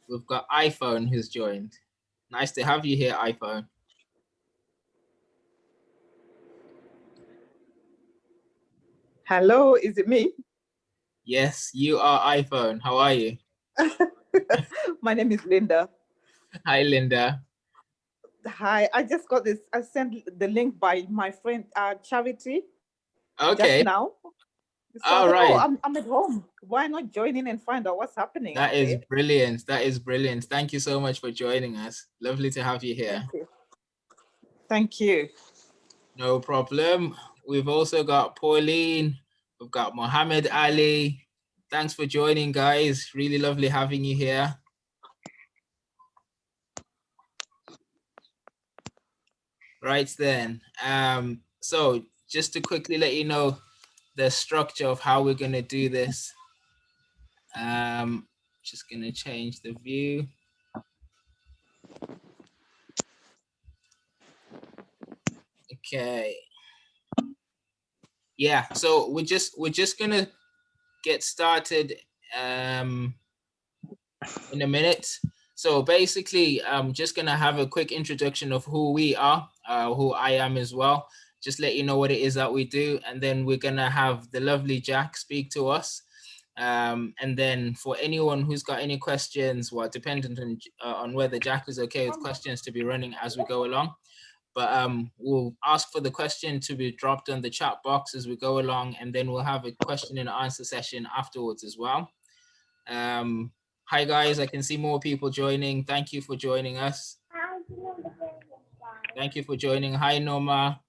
we've got iPhone who's joined. Nice to have you here, iPhone. Hello, is it me? Yes, you are iPhone. How are you? My name is Linda. Hi, Linda. Hi, I just got this. I sent the link by my friend Charity just Okay. now. So I All thought, oh, right. I'm at home. Why not join in and find out what's happening That out is there? brilliant. That is brilliant. Thank you so much for joining us. Lovely to have you here. Thank you. Thank you. No problem. We've also got Pauline. We've got Mohammed Ali. Thanks for joining, guys. Really lovely having you here. Right then. So just to quickly let you know the structure of how we're going to do this. Just going to change the view. Okay. Yeah, so we're just gonna get started in a minute. So basically, I'm just gonna have a quick introduction of who we are, who I am as well. Just let you know what it is that we do, and then we're gonna have the lovely Jack speak to us. And then for anyone who's got any questions, well, dependent on whether Jack is okay with questions to be running as we go along. But we'll ask for the question to be dropped on the chat box as we go along, and then we'll have a question and answer session afterwards as well. Hi guys, I can see more people joining. Thank you for joining us. Thank you for joining. Hi Norma.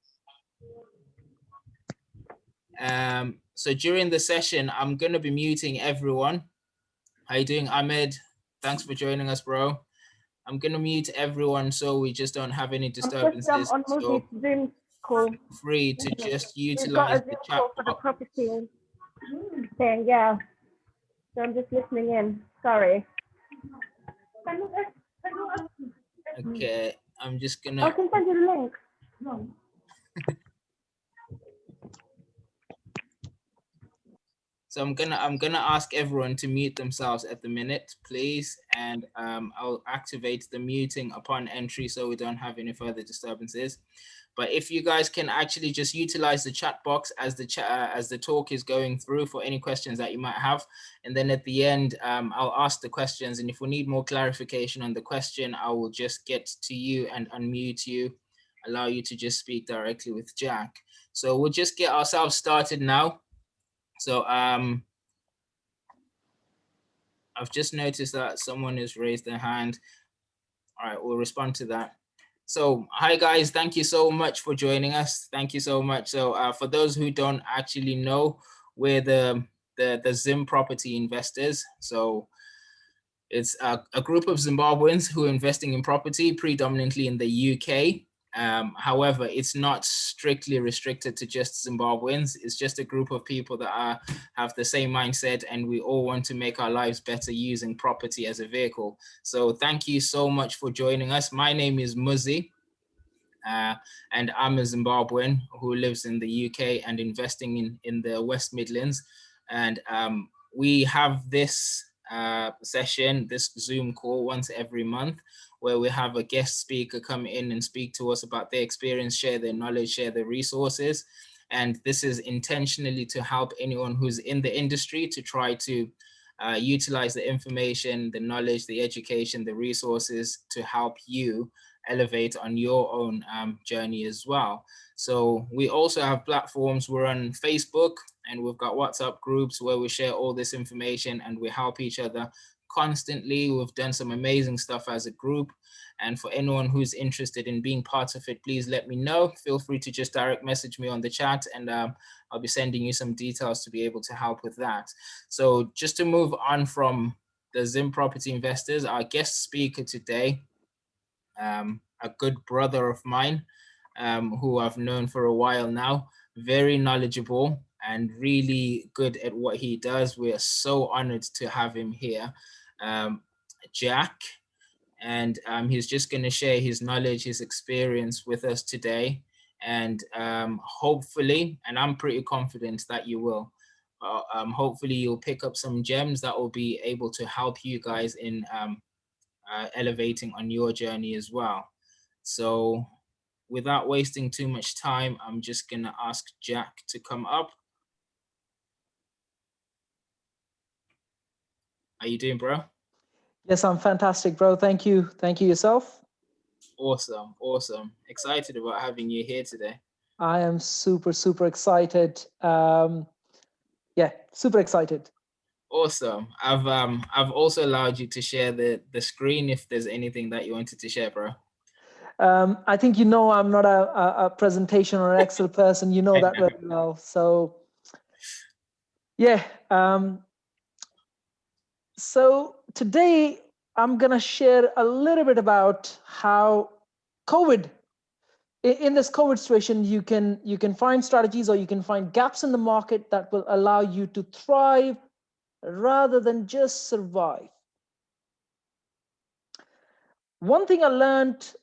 So during the session, I'm going to be muting everyone. How you doing, Ahmed? Thanks for joining us, bro. I'm going to mute everyone so we just don't have any disturbances. On so Zoom call. Free to just We've got a utilize Zoom the chat call for the box. property thing, yeah. So I'm just listening in. Sorry. Okay, I'm just gonna. I can send you the link. So I'm gonna ask everyone to mute themselves at the minute, please, and I'll activate the muting upon entry so we don't have any further disturbances. But if you guys can actually just utilize the chat box as the talk is going through for any questions that you might have, and then at the end I'll ask the questions, and if we need more clarification on the question, I will just get to you and unmute you, allow you to just speak directly with Jack. So we'll just get ourselves started now. So I've just noticed that someone has raised their hand. All right, we'll respond to that. So hi guys, thank you so much for joining us. Thank you so much. So for those who don't actually know, we're the Zim Property Investors. So it's a group of Zimbabweans who are investing in property, predominantly in the UK. However, it's not strictly restricted to just Zimbabweans. It's just a group of people that have the same mindset, and we all want to make our lives better using property as a vehicle. So thank you so much for joining us. My name is Muzi, and I'm a Zimbabwean who lives in the UK and investing in the West Midlands. And we have this session, this Zoom call once every month, where we have a guest speaker come in and speak to us about their experience, share their knowledge, share their resources. And this is intentionally to help anyone who's in the industry to try to utilize the information, the knowledge, the education, the resources to help you elevate on your own journey as well. So we also have platforms. We're on Facebook, and we've got WhatsApp groups where we share all this information and we help each other constantly. We've done some amazing stuff as a group. And for anyone who's interested in being part of it, please let me know. Feel free to just direct message me on the chat, and I'll be sending you some details to be able to help with that. So just to move on from the Zim Property Investors, our guest speaker today, a good brother of mine, who I've known for a while now, very knowledgeable and really good at what he does. We are so honored to have him here, Jack. And he's just going to share his knowledge, his experience with us today. And hopefully, and I'm pretty confident that you will, hopefully you'll pick up some gems that will be able to help you guys in elevating on your journey as well. So without wasting too much time, I'm just going to ask Jack to come up. How you doing, bro? Yes, I'm fantastic, bro. Thank you. Thank you yourself. Awesome. Awesome. Excited about having you here today. I am super, super excited. Yeah, super excited. Awesome. I've also allowed you to share the screen if there's anything that you wanted to share, bro. I think you know I'm not a presentation or an Excel person. You know that very well. So yeah. So today I'm gonna share a little bit about how COVID, in this COVID situation, you can find strategies or you can find gaps in the market that will allow you to thrive rather than just survive. One thing I learned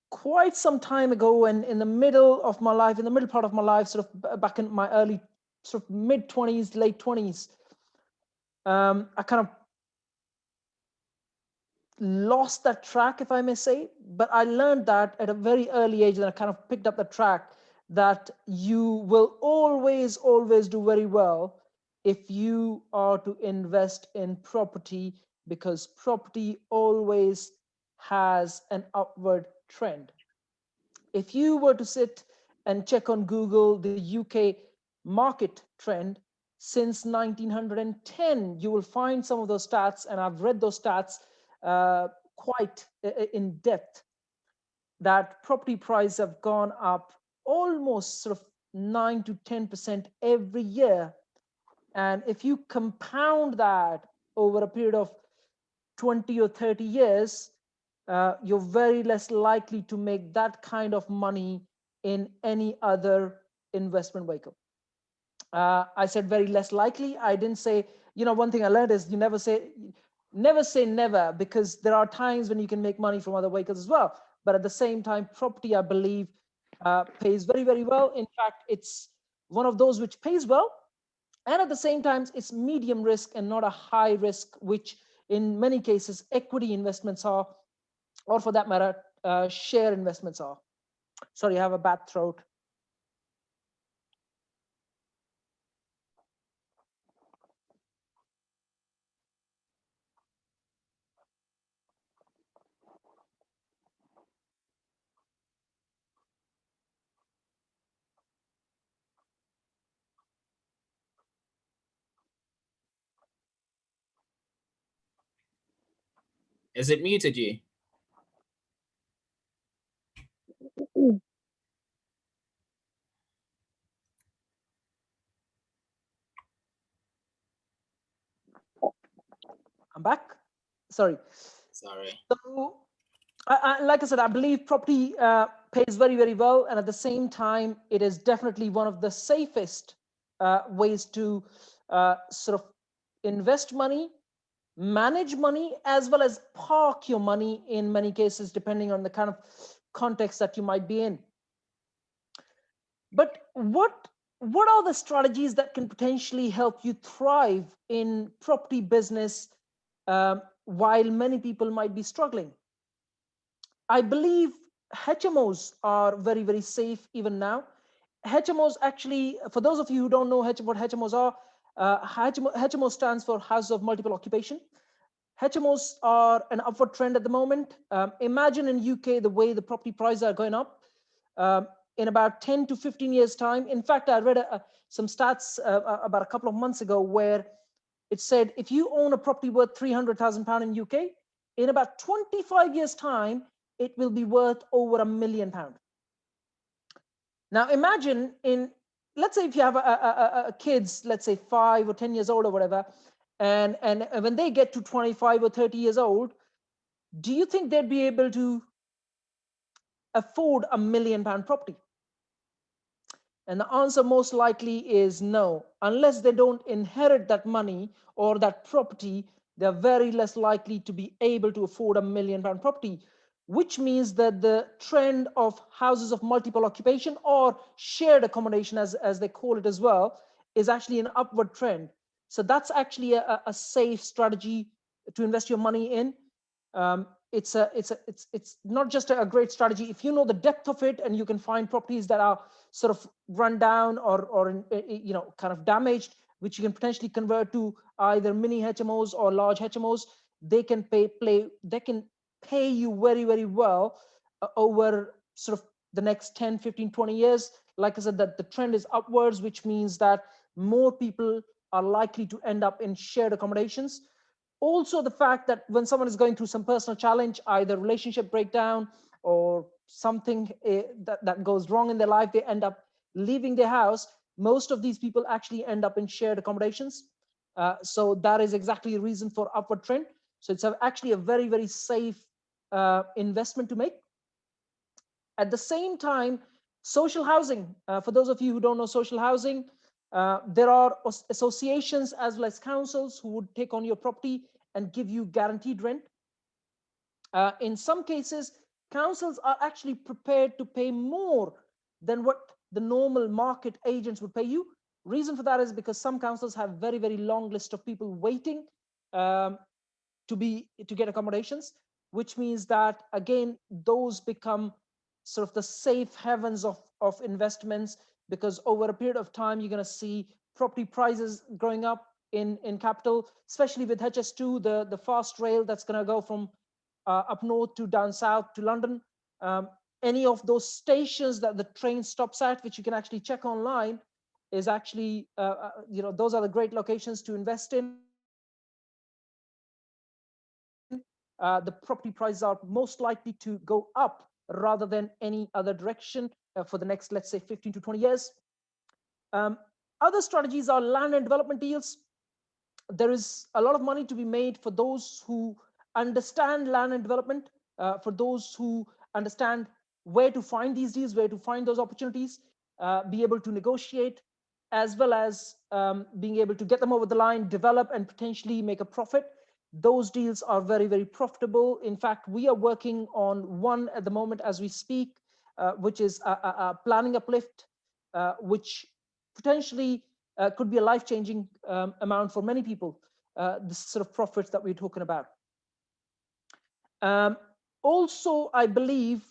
quite some time ago, and in the middle of my life, in the middle part of my life, sort of back in my early, sort of mid 20s, late 20s, I kind of lost that track, if I may say. But I learned that at a very early age, and I kind of picked up the track that you will always do very well if you are to invest in property, because property always has an upward trend. If you were to sit and check on Google the UK market trend since 1910, you will find some of those stats, and I've read those stats quite in depth, that property prices have gone up almost sort of 9 to 10% every year. And if you compound that over a period of 20 or 30 years, you're very less likely to make that kind of money in any other investment vehicle. I said very less likely. I didn't say, one thing I learned is you never say never, because there are times when you can make money from other vehicles as well. But at the same time, property, I believe, pays very, very well. In fact, it's one of those which pays well. And at the same time, it's medium risk and not a high risk, which in many cases equity investments are, or for that matter, share investments are. Sorry, I have a bad throat. Is it muted you? I'm back. Sorry. So, like I said, I believe property pays very, very well. And at the same time, it is definitely one of the safest ways to sort of invest money, manage money, as well as park your money in many cases, depending on the kind of context that you might be in. But what are the strategies that can potentially help you thrive in property business while many people might be struggling? I believe HMOs are very, very safe even now. HMOs actually, for those of you who don't know what HMOs are, HMO stands for House of Multiple Occupation. HMOs are an upward trend at the moment. Imagine in UK, the way the property prices are going up. In about 10 to 15 years time. In fact, I read some stats about a couple of months ago where it said if you own a property worth £300,000 in UK, in about 25 years time, it will be worth over £1 million. Now imagine let's say if you have a kids, let's say 5 or 10 years old or whatever, and when they get to 25 or 30 years old, do you think they'd be able to afford £1 million property? And the answer most likely is no. Unless they don't inherit that money or that property, they're very less likely to be able to afford £1 million property, which means that the trend of houses of multiple occupation or shared accommodation, as they call it as well, is actually an upward trend. So that's actually a safe strategy to invest your money in. It's not just a great strategy. If you know the depth of it and you can find properties that are sort of run down or kind of damaged, which you can potentially convert to either mini HMOs or large HMOs, they can pay you very, very well over sort of the next 10, 15, 20 years. Like I said, that the trend is upwards, which means that more people are likely to end up in shared accommodations. Also, the fact that when someone is going through some personal challenge, either relationship breakdown or something that goes wrong in their life, they end up leaving their house. Most of these people actually end up in shared accommodations. So that is exactly the reason for upward trend. So it's actually a very, very safe investment to make. At the same time, social housing, for those of you who don't know social housing, there are associations as well as councils who would take on your property and give you guaranteed rent. In some cases, councils are actually prepared to pay more than what the normal market agents would pay you. Reason for that is because some councils have very, very long list of people waiting to get accommodations, which means that, again, those become sort of the safe havens of investments, because over a period of time, you're going to see property prices growing up in capital, especially with HS2, the fast rail that's going to go from up north to down south to London. Any of those stations that the train stops at, which you can actually check online, is actually, those are the great locations to invest in. The property prices are most likely to go up rather than any other direction for the next, let's say, 15 to 20 years. Other strategies are land and development deals. There is a lot of money to be made for those who understand land and development, for those who understand where to find these deals, where to find those opportunities, be able to negotiate, as well as being able to get them over the line, develop, and potentially make a profit. Those deals are very, very profitable. In fact, we are working on one at the moment as we speak, which is a planning uplift, which potentially could be a life-changing amount for many people, the sort of profits that we're talking about. Also, I believe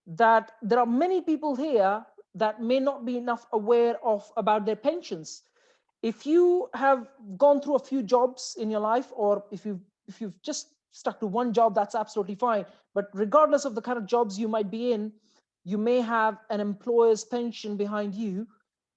that there are many people here that may not be enough aware about their pensions. If you have gone through a few jobs in your life, or if you've just stuck to one job, that's absolutely fine. But regardless of the kind of jobs you might be in, you may have an employer's pension behind you,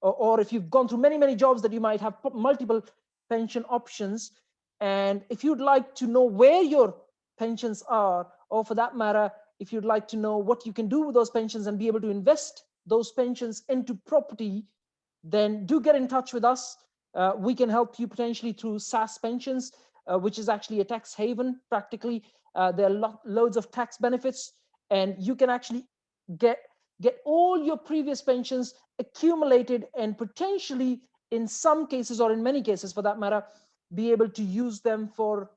or if you've gone through many, many jobs, that you might have multiple pension options. And if you'd like to know where your pensions are, or for that matter, if you'd like to know what you can do with those pensions and be able to invest those pensions into property, then do get in touch with us. We can help you potentially through SAS Pensions, which is actually a tax haven practically. There are loads of tax benefits, and you can actually get all your previous pensions accumulated, and potentially, in some cases, or in many cases for that matter, be able to use them for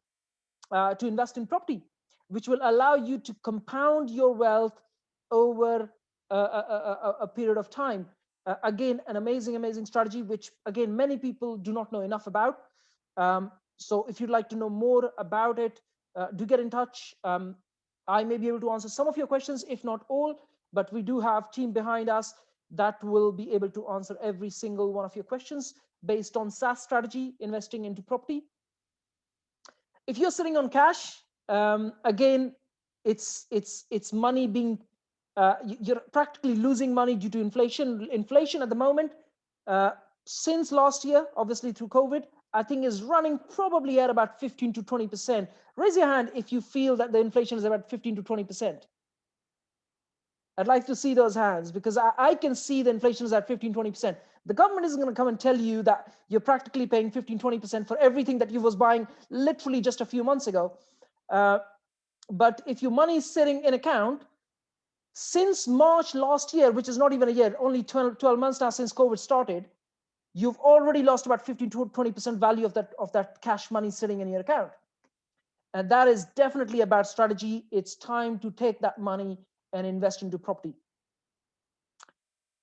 to invest in property, which will allow you to compound your wealth over a period of time. Again, an amazing strategy, which again, many people do not know enough about. So if you'd like to know more about it, do get in touch. I may be able to answer some of your questions, if not all, but we do have a team behind us that will be able to answer every single one of your questions based on SAS strategy, investing into property. If you're sitting on cash, again, it's money being, you're practically losing money due to inflation. Inflation at the moment, since last year, obviously through COVID, I think is running probably at about 15 to 20%. Raise your hand if you feel that the inflation is about 15 to 20%. I'd like to see those hands, because I can see the inflation is at 15, 20%. The government isn't going to come and tell you that you're practically paying 15, 20% for everything that you was buying literally just a few months ago. But if your money is sitting in account, since March last year, which is not even a year, only 12 months now since COVID started, you've already lost about 15 to 20% value of that cash money sitting in your account. And that is definitely a bad strategy. It's time to take that money and invest into property.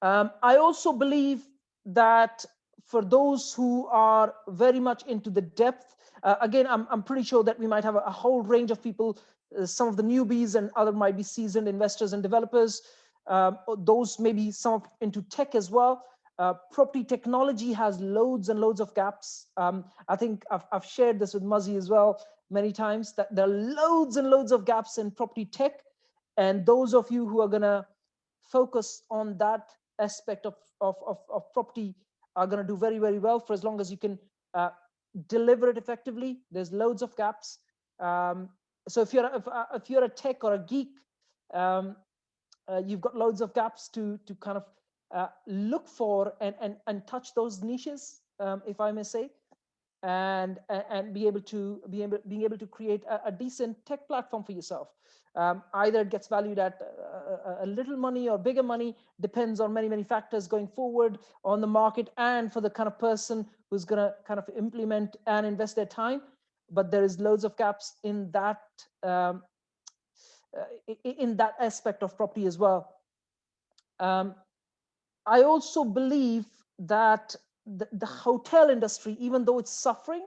I also believe that for those who are very much into the depth, again, I'm pretty sure that we might have a whole range of people, some of the newbies and other might be seasoned investors and developers. Those maybe some into tech as well. Property technology has loads and loads of gaps. I think I've shared this with Muzzy as well many times, that there are loads and loads of gaps in property tech. And those of you who are gonna focus on that aspect of property are gonna do very, very well, for as long as you can deliver it effectively. There's loads of gaps. So if you're a tech or a geek, you've got loads of gaps to kind of look for and touch those niches, if I may say, and be able to create a decent tech platform for yourself. Either it gets valued at a little money or bigger money, depends on many factors going forward on the market and for the kind of person who's going to kind of implement and invest their time. But there is loads of gaps in that aspect of property as well. I also believe that the hotel industry, even though it's suffering,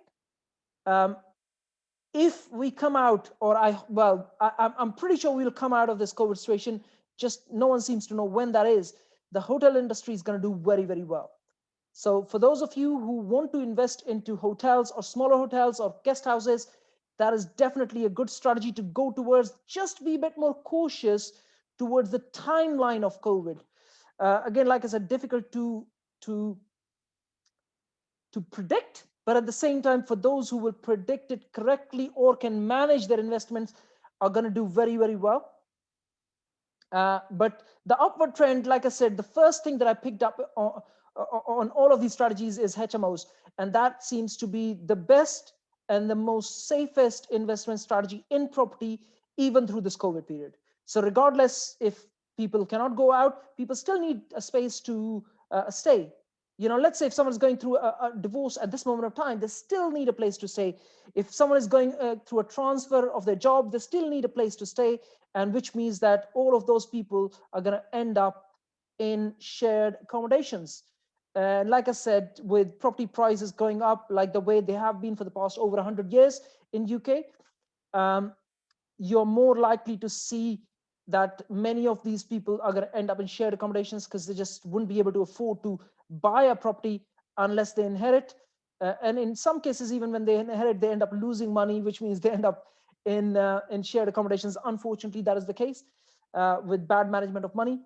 if we come out, or I'm pretty sure we'll come out of this COVID situation, just no one seems to know when that is, the hotel industry is going to do very, very well. So for those of you who want to invest into hotels or smaller hotels or guest houses, that is definitely a good strategy to go towards. Just be a bit more cautious towards the timeline of COVID. Again, like I said, difficult to predict, but at the same time, for those who will predict it correctly or can manage their investments, are going to do very, very well. But the upward trend, like I said, the first thing that I picked up on all of these strategies is HMOs, and that seems to be the best and the most safest investment strategy in property, even through this COVID period. So regardless if people cannot go out, people still need a space to stay. You know, let's say if someone's going through a divorce at this moment of time, they still need a place to stay. If someone is going through a transfer of their job, they still need a place to stay, and which means that all of those people are going to end up in shared accommodations. And like I said, with property prices going up like the way they have been for the past over 100 years in UK, you're more likely to see that many of these people are going to end up in shared accommodations because they just wouldn't be able to afford to buy a property unless they inherit. And in some cases, even when they inherit, they end up losing money, which means they end up in shared accommodations. Unfortunately, that is the case with bad management of money.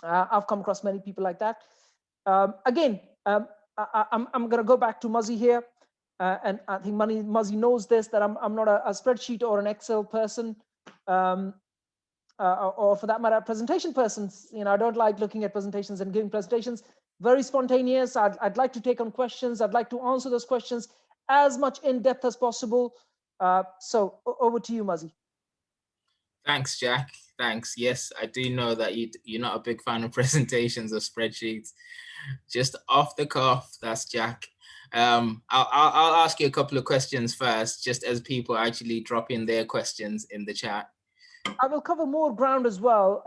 I've come across many people like that. Again, I'm going to go back to Muzzy here. And I think Muzzy knows this, that I'm not a spreadsheet or an Excel person, or for that matter, a presentation person. You know, I don't like looking at presentations and giving presentations. Very spontaneous. I'd like to take on questions. I'd like to answer those questions as much in depth as possible. So over to you, Muzzy. Thanks, Jack. Thanks. Yes, I do know that you're not a big fan of presentations or spreadsheets. Just off the cuff, that's Jack. I'll ask you a couple of questions first, just as people actually drop in their questions in the chat. I will cover more ground as well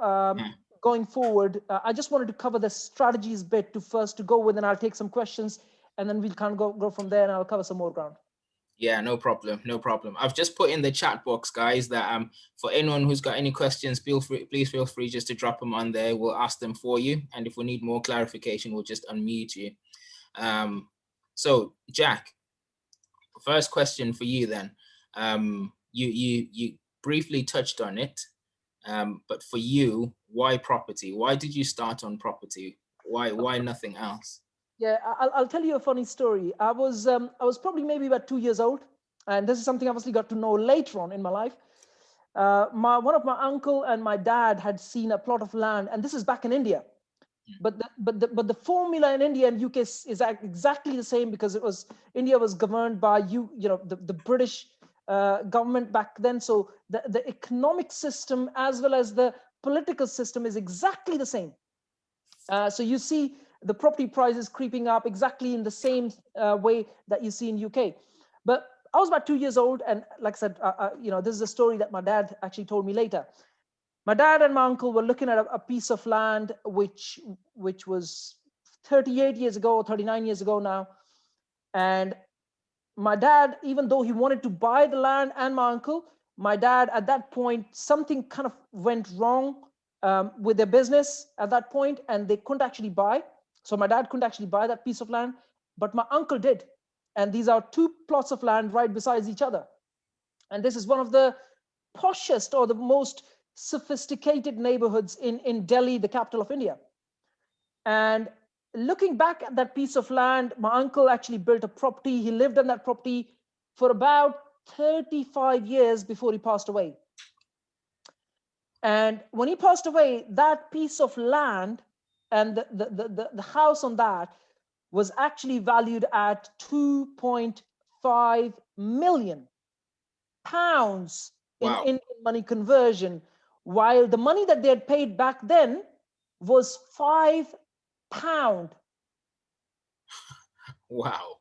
going forward. I just wanted to cover the strategies bit to go with, and I'll take some questions, and then we'll kind of go from there, and I'll cover some more ground. Yeah, no problem. I've just put in the chat box, guys, that for anyone who's got any questions, please feel free just to drop them on there. We'll ask them for you, and if we need more clarification, we'll just unmute you. So Jack, first question for you then. You briefly touched on it, but for you, why property? Why did you start on property? Why nothing else? Yeah, I'll tell you a funny story. I was probably maybe about 2 years old, and this is something I obviously got to know later on in my life. One of my uncle and my dad had seen a plot of land, and this is back in India. But the formula in India and UK is exactly the same, because India was governed by the British government back then. So the economic system as well as the political system is exactly the same. So you see the property prices creeping up exactly in the same way that you see in UK. But I was about 2 years old, and like I said, this is a story that my dad actually told me later. My dad and my uncle were looking at a piece of land which was 38 years ago, 39 years ago now. And my dad, even though he wanted to buy the land, and my uncle, my dad at that point, something kind of went wrong with their business at that point, and they couldn't actually buy. So my dad couldn't actually buy that piece of land, but my uncle did. And these are two plots of land right beside each other. And this is one of the poshest or the most sophisticated neighborhoods in Delhi, the capital of India. And looking back at that piece of land, my uncle actually built a property. He lived on that property for about 35 years before he passed away. And when he passed away, that piece of land and the house on that was actually valued at 2.5 million pounds in Wow. Indian money conversion, while the money that they had paid back then was £5. Wow.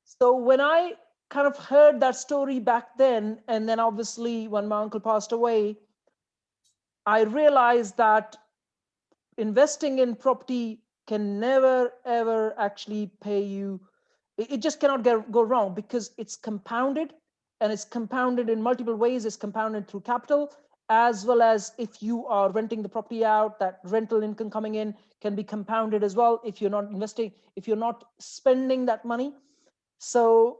So when I kind of heard that story back then, and then obviously when my uncle passed away, I realized that investing in property can never, ever actually pay you. It just cannot go wrong, because it's compounded, and it's compounded in multiple ways. It's compounded through capital, as well as if you are renting the property out, that rental income coming in can be compounded as well if you're not investing, if you're not spending that money. So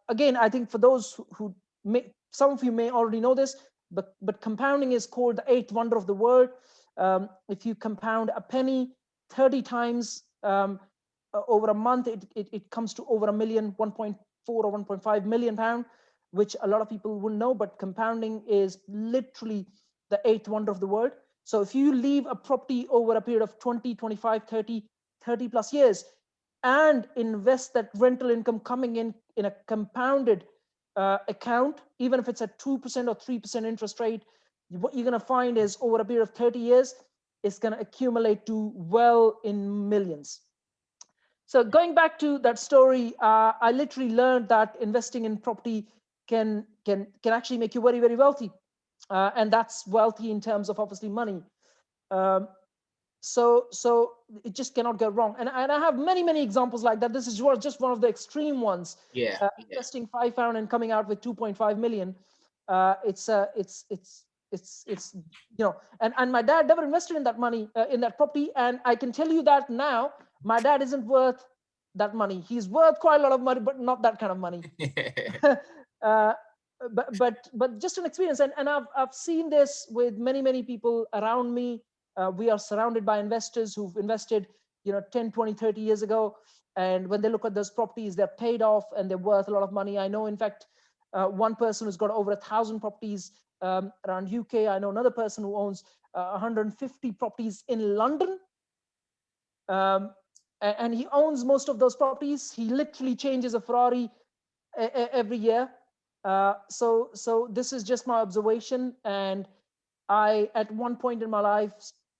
again, I think for those who may, some of you may already know this, but compounding is called the eighth wonder of the world. If you compound a penny 30 times over a month, it comes to over 1 million, 1.4 or 1.5 million pound, which a lot of people wouldn't know, but compounding is literally the eighth wonder of the world. So if you leave a property over a period of 20, 25, 30 plus years, and invest that rental income coming in a compounded account, even if it's at 2% or 3% interest rate, what you're going to find is over a period of 30 years, it's going to accumulate to well in millions. So going back to that story, I literally learned that investing in property can actually make you very, very wealthy. And that's wealthy in terms of obviously money. So it just cannot go wrong. And I have many examples like that. This is just one of the extreme ones. Yeah. Investing £5 and coming out with 2.5 million. It's you know, and my dad never invested in that money in that property. And I can tell you that now, my dad isn't worth that money. He's worth quite a lot of money, but not that kind of money. But just an experience, and I've seen this with many people around me. We are surrounded by investors who've invested, 10, 20, 30 years ago. And when they look at those properties, they're paid off and they're worth a lot of money. I know, in fact, one person who's got over 1,000 properties around UK. I know another person who owns 150 properties in London. And he owns most of those properties. He literally changes a Ferrari every year. So this is just my observation. And I, at one point in my life,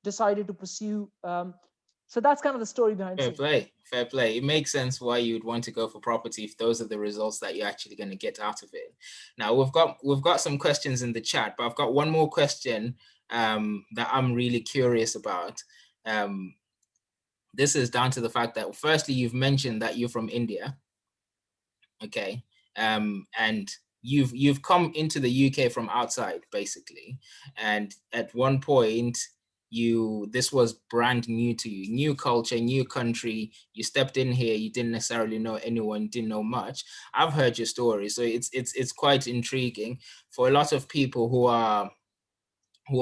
decided to pursue. So that's kind of the story behind it. Fair play. It makes sense why you'd want to go for property if those are the results that you're actually going to get out of it. Now we've got some questions in the chat, but I've got one more question that I'm really curious about. This is down to the fact that, firstly, you've mentioned that you're from India, okay, and you've come into the UK from outside, basically, and at one point this was brand new to you, new culture, new country. You stepped in here, you didn't necessarily know anyone, didn't know much. I've heard your story, so it's quite intriguing for a lot of people who are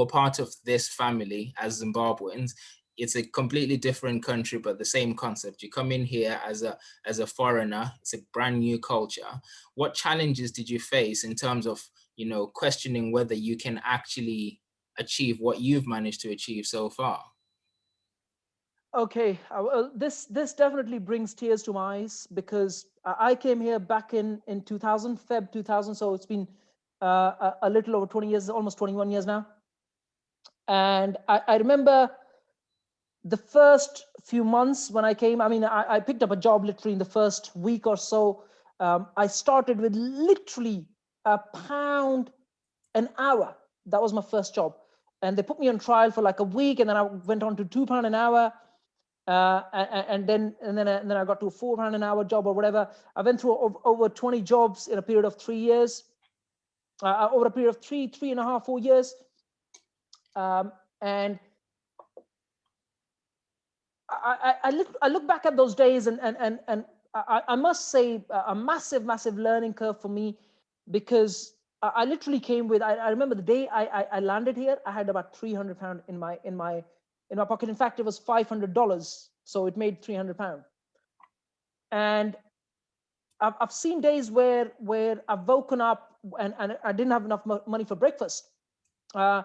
part of this family as Zimbabweans. It's a completely different country, but the same concept. You come in here as a foreigner. It's a brand new culture. What challenges did you face in terms of, questioning whether you can actually achieve what you've managed to achieve so far? Okay, well, this definitely brings tears to my eyes, because I came here back in 2000, Feb 2000. So it's been a little over 20 years, almost 21 years now. And I remember the first few months when I came. I mean, I picked up a job literally in the first week or so. I started with literally £1 an hour. That was my first job. And they put me on trial for like a week, and then I went on to £2 an hour. And then I got to a £400 an hour job or whatever. I went through over 20 jobs in a period of 3 years, over a period of three and a half, 4 years. And I look back at those days, and I must say a massive learning curve for me, because I literally came with, I remember the day I landed here, I had about £300 in my pocket. In fact, it was $500, so it made £300. And I've seen days where I've woken up and I didn't have enough money for breakfast, and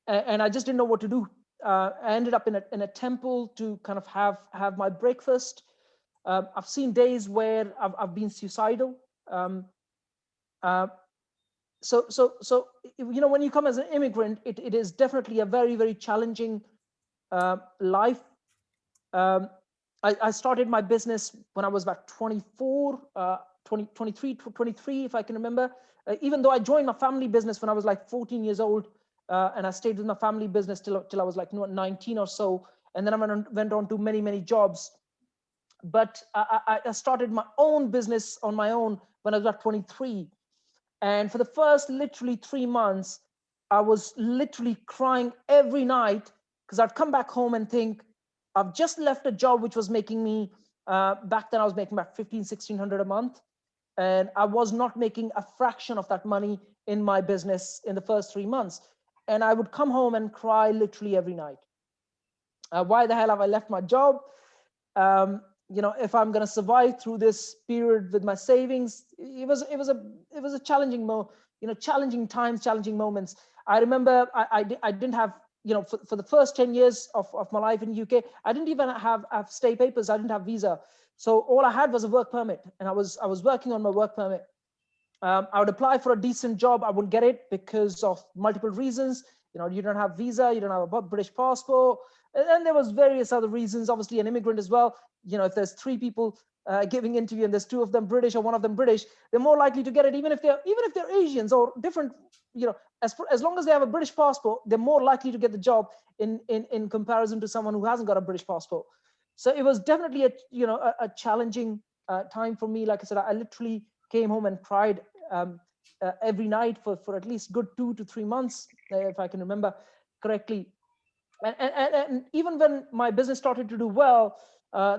I just didn't know what to do. I ended up in a temple to kind of have my breakfast. I've seen days where I've been suicidal. So when you come as an immigrant, it is definitely a very challenging life. I started my business when I was about 23, if I can remember. Even though I joined my family business when I was like 14 years old, and I stayed with my family business till I was like 19 or so, and then I went on to many jobs. But I started my own business on my own when I was about 23. And for the first literally 3 months, I was literally crying every night, because I'd come back home and think, I've just left a job which was making me, back then I was making about $1,500-1,600 a month. And I was not making a fraction of that money in my business in the first 3 months. And I would come home and cry literally every night. Why the hell have I left my job? If I'm going to survive through this period with my savings, it was a challenging challenging times, challenging moments. I remember I didn't have, for the first 10 years of my life in the UK, I didn't even have stay papers. I didn't have visa. So all I had was a work permit, and I was working on my work permit. I would apply for a decent job. I wouldn't get it because of multiple reasons. You don't have visa, you don't have a British passport, and there was various other reasons. Obviously, an immigrant as well. If there's 3 people giving interview and there's 2 of them British or 1 of them British, they're more likely to get it, even if they're Asians or different. As long as they have a British passport, they're more likely to get the job in comparison to someone who hasn't got a British passport. So it was definitely a challenging time for me. Like I said, I literally came home and cried every night for at least good 2 to 3 months, if I can remember correctly. And even when my business started to do well,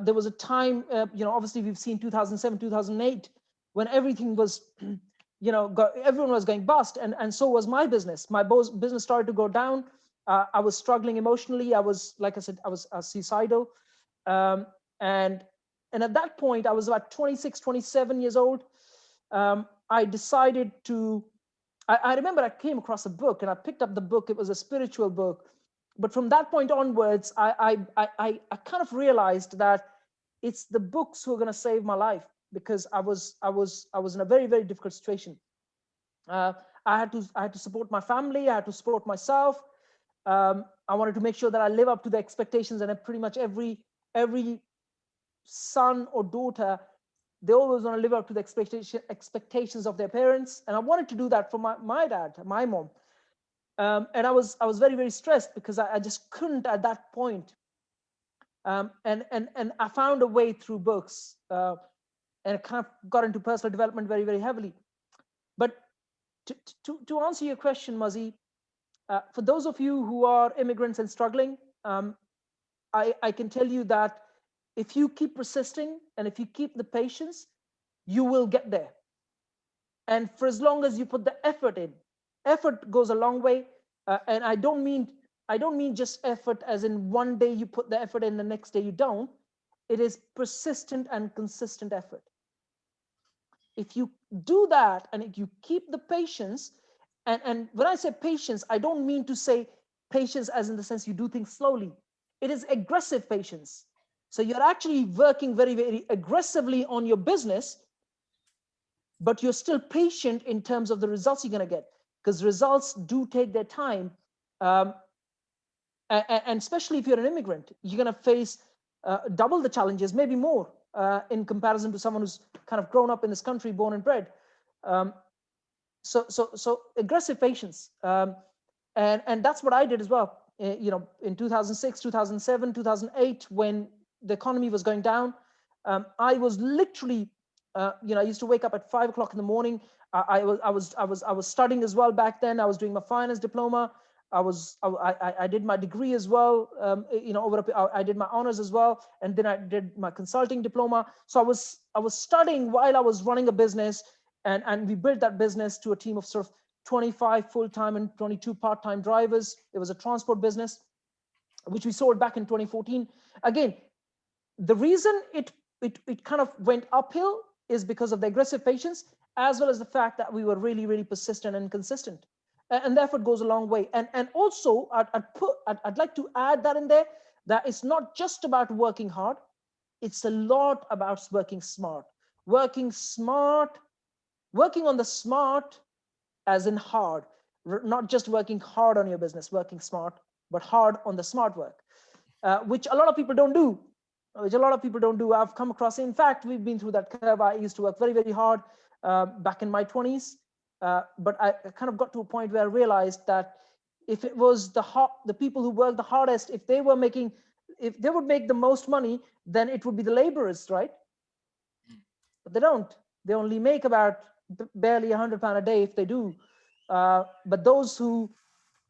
there was a time, obviously we've seen 2007, 2008, when everything was, everyone was going bust, and so was my business. My business started to go down. I was struggling emotionally. I was, like I said, I was suicidal. And at that point, I was about 26, 27 years old. I decided to, I remember I came across a book, and I picked up the book. It was a spiritual book. But from that point onwards, I kind of realized that it's the books who are going to save my life, because I was in a very difficult situation. I had to support my family. I had to support myself. I wanted to make sure that I live up to the expectations, and pretty much every son or daughter, they always want to live up to the expectations of their parents. And I wanted to do that for my dad, my mom. And I was very stressed, because I just couldn't at that point. And I found a way through books, and kind of got into personal development very heavily. But to answer your question, Mazi, for those of you who are immigrants and struggling, I can tell you that if you keep persisting and if you keep the patience, you will get there. And for as long as you put the effort in, effort goes a long way. And I don't mean just effort as in one day you put the effort in, the next day you don't. It is persistent and consistent effort. If you do that, and if you keep the patience, and when I say patience, I don't mean to say patience as in the sense you do things slowly. It is aggressive patience. So you're actually working very aggressively on your business, but you're still patient in terms of the results you're going to get, because results do take their time. And especially if you're an immigrant, you're going to face double the challenges, maybe more, in comparison to someone who's kind of grown up in this country, born and bred. So aggressive patience. And that's what I did as well. in 2006, 2007, 2008, when the economy was going down, I was literally, I used to wake up at 5 o'clock in the morning. I was studying as well back then. I was doing my finance diploma. I did my degree as well. I did my honors as well, and then I did my consulting diploma. So I was studying while I was running a business, and we built that business to a team of sort of 25 full-time and 22 part-time drivers. It was a transport business, which we sold back in 2014. Again, the reason it kind of went uphill is because of the aggressive patience, as well as the fact that we were really, really persistent and consistent. And therefore it goes a long way. And also I'd like to add that in there, that it's not just about working hard. It's a lot about working smart. Working on the smart as in hard, not just working hard on your business, working smart, but hard on the smart work, which a lot of people don't do. I've come across, in fact, we've been through that curve. I used to work very, very hard back in my 20s, but I kind of got to a point where I realized that if it was the people who work the hardest, if they would make the most money, then it would be the laborers, right? But they don't. They only make about barely £100 a day if they do. But those who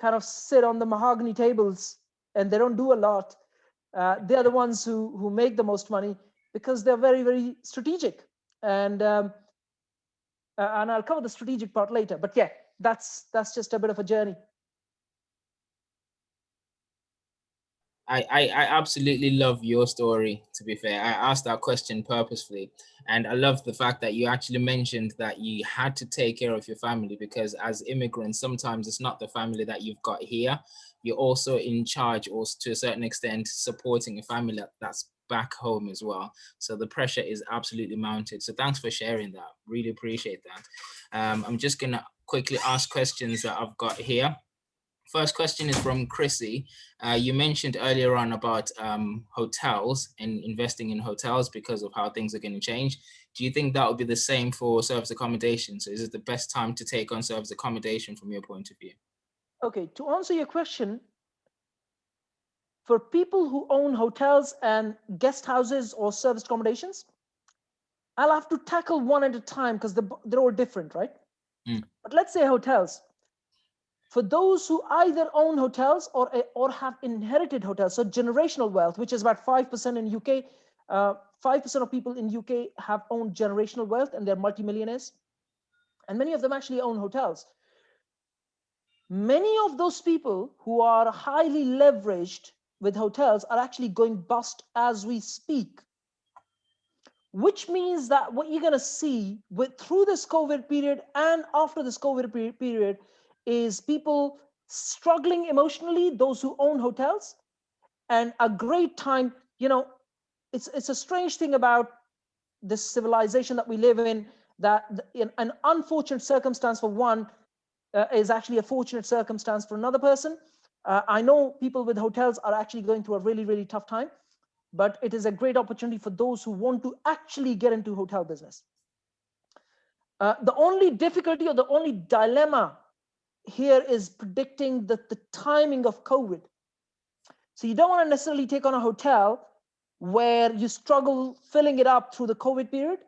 kind of sit on the mahogany tables and they don't do a lot, they're the ones who make the most money, because they're very, very strategic. And I'll cover the strategic part later. But yeah, that's just a bit of a journey. I absolutely love your story, to be fair. I asked that question purposefully. And I love the fact that you actually mentioned that you had to take care of your family, because as immigrants, sometimes it's not the family that you've got here. You're also in charge, or to a certain extent, supporting a family that's back home as well. So the pressure is absolutely mounted. So thanks for sharing that. Really appreciate that. I'm just going to quickly ask questions that I've got here. First question is from Chrissy. You mentioned earlier on about hotels and investing in hotels because of how things are going to change. Do you think that would be the same for service accommodation? So is it the best time to take on service accommodation from your point of view? Okay, to answer your question, for people who own hotels and guest houses or service accommodations, I'll have to tackle one at a time because they're all different, right? But let's say hotels. For those who either own hotels or have inherited hotels, so generational wealth, which is about 5% in UK, 5% of people in UK have owned generational wealth and they're multimillionaires. And many of them actually own hotels. Many of those people who are highly leveraged with hotels are actually going bust as we speak. Which means that what you're going to see through this COVID period and after this COVID period is people struggling emotionally, those who own hotels, and a great time. It's a strange thing about this civilization that we live in, that an unfortunate circumstance for one is actually a fortunate circumstance for another person. I know people with hotels are actually going through a really, really tough time, but it is a great opportunity for those who want to actually get into hotel business. The only difficulty or the only dilemma here is predicting the timing of COVID. So you don't want to necessarily take on a hotel where you struggle filling it up through the COVID period.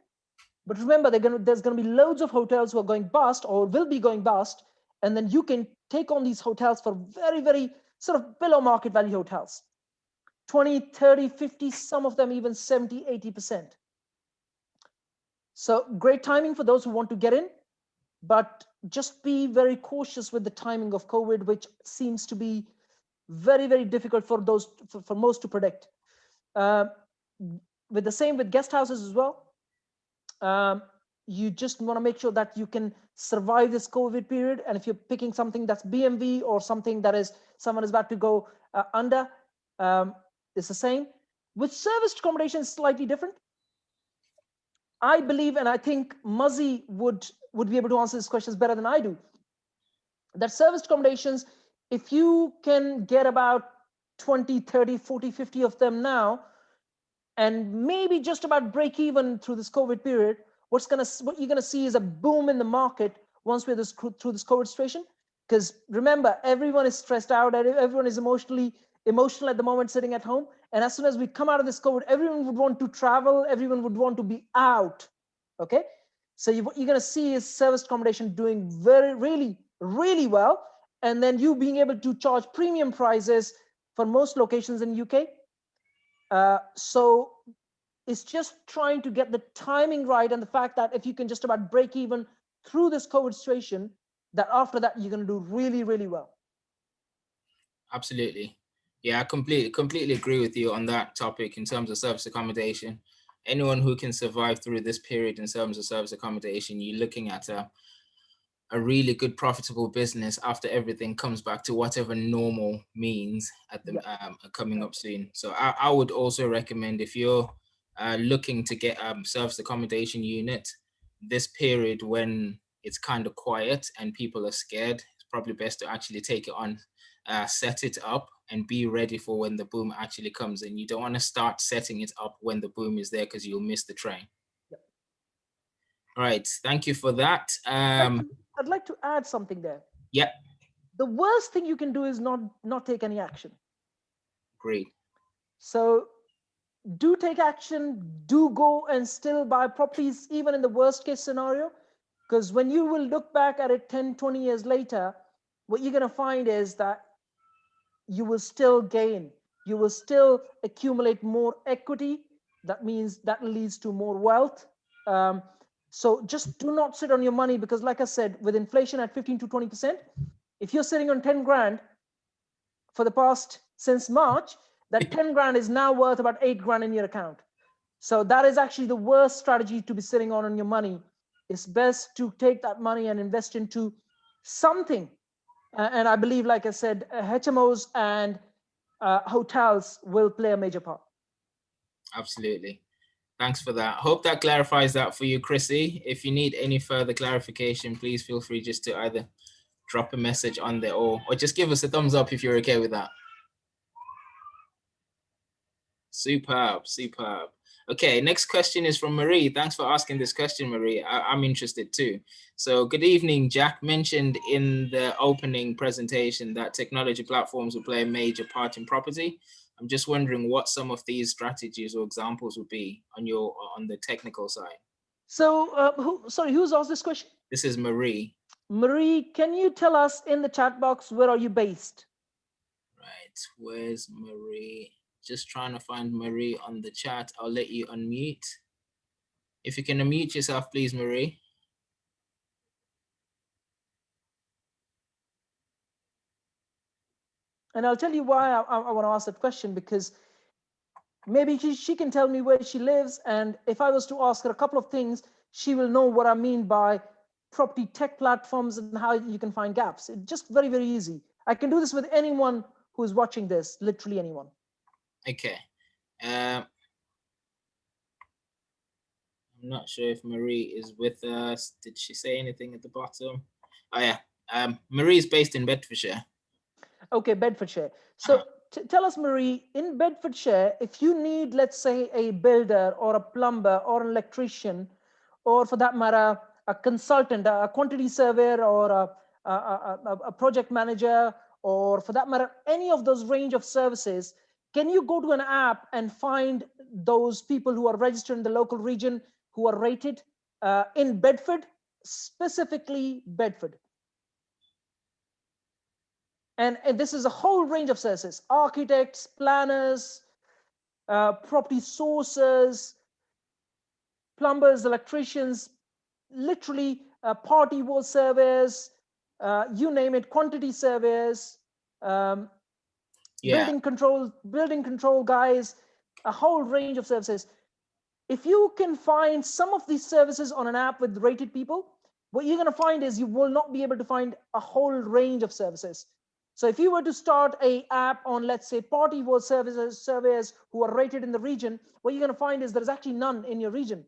But remember, there's going to be loads of hotels who are going bust or will be going bust. And then you can take on these hotels for very, very sort of below market value hotels. 20, 30, 50, some of them even 70, 80%. So great timing for those who want to get in, but just be very cautious with the timing of COVID, which seems to be very, very difficult for most to predict. With the same with guest houses as well. You just want to make sure that you can survive this COVID period. And if you're picking something that's BMV or something that is someone is about to go under, it's the same. With serviced accommodation, it's slightly different. I believe, and I think Muzzy would be able to answer these questions better than I do, that serviced accommodations, if you can get about 20, 30, 40, 50 of them now, and maybe just about break even through this COVID period, what you're going to see is a boom in the market once we're through this COVID situation. Because remember, everyone is stressed out, everyone is emotional at the moment sitting at home. And as soon as we come out of this COVID, everyone would want to travel, everyone would want to be out. Okay. So what you're going to see is service accommodation doing really well. And then you being able to charge premium prices for most locations in UK. So it's just trying to get the timing right, and the fact that if you can just about break even through this COVID situation, that after that you're going to do really well. Absolutely. Yeah, I completely agree with you on that topic in terms of service accommodation. Anyone who can survive through this period in terms of service accommodation, you're looking at a really good profitable business after everything comes back to whatever normal means at the coming up soon. So I would also recommend, if you're looking to get a service accommodation unit, this period when it's kind of quiet and people are scared, it's probably best to actually take it on, set it up and be ready for when the boom actually comes in. You don't want to start setting it up when the boom is there, because you'll miss the train. All right, thank you for that. I'd like to add something there. Yeah. The worst thing you can do is not take any action. Great. So do take action, do go and still buy properties, even in the worst case scenario, because when you will look back at it 10, 20 years later, what you're going to find is that you will still gain, you will still accumulate more equity. That means that leads to more wealth. So just do not sit on your money, because like I said, with inflation at 15 to 20%, if you're sitting on 10 grand for the past, since March, that 10 grand is now worth about 8 grand in your account. So that is actually the worst strategy to be sitting on your money. It's best to take that money and invest into something. And I believe, like I said, HMOs and hotels will play a major part. Absolutely. Thanks for that. Hope that clarifies that for you, Chrissy. If you need any further clarification, please feel free just to either drop a message on there or just give us a thumbs up if you're okay with that. Superb. Okay, next question is from Marie. Thanks for asking this question, Marie. I'm interested too. So good evening. Jack mentioned in the opening presentation that technology platforms will play a major part in property. I'm just wondering what some of these strategies or examples would be on the technical side. So, who's asked this question? This is Marie. Marie, can you tell us in the chat box, where are you based? Right, where's Marie? Just trying to find Marie on the chat. I'll let you unmute. If you can unmute yourself, please, Marie. And I'll tell you why I want to ask that question, because maybe she can tell me where she lives. And if I was to ask her a couple of things, she will know what I mean by property tech platforms and how you can find gaps. It's just very easy. I can do this with anyone who's watching this, literally anyone. Okay. I'm not sure if Marie is with us. Did she say anything at the bottom? Oh yeah. Marie is based in Bedfordshire. Okay, Bedfordshire. So tell us, Marie, in Bedfordshire, if you need, let's say, a builder or a plumber or an electrician, or for that matter, a consultant, a quantity surveyor, or a project manager, or for that matter, any of those range of services, can you go to an app and find those people who are registered in the local region, who are rated in Bedford, specifically Bedford? And this is a whole range of services: architects, planners, property sources, plumbers, electricians, literally party wall surveyors, you name it, quantity surveyors, building control guys, a whole range of services. If you can find some of these services on an app with rated people, what you're going to find is you will not be able to find a whole range of services. So if you were to start a app on, let's say, party wall surveyors who are rated in the region, what you're going to find is there's actually none in your region,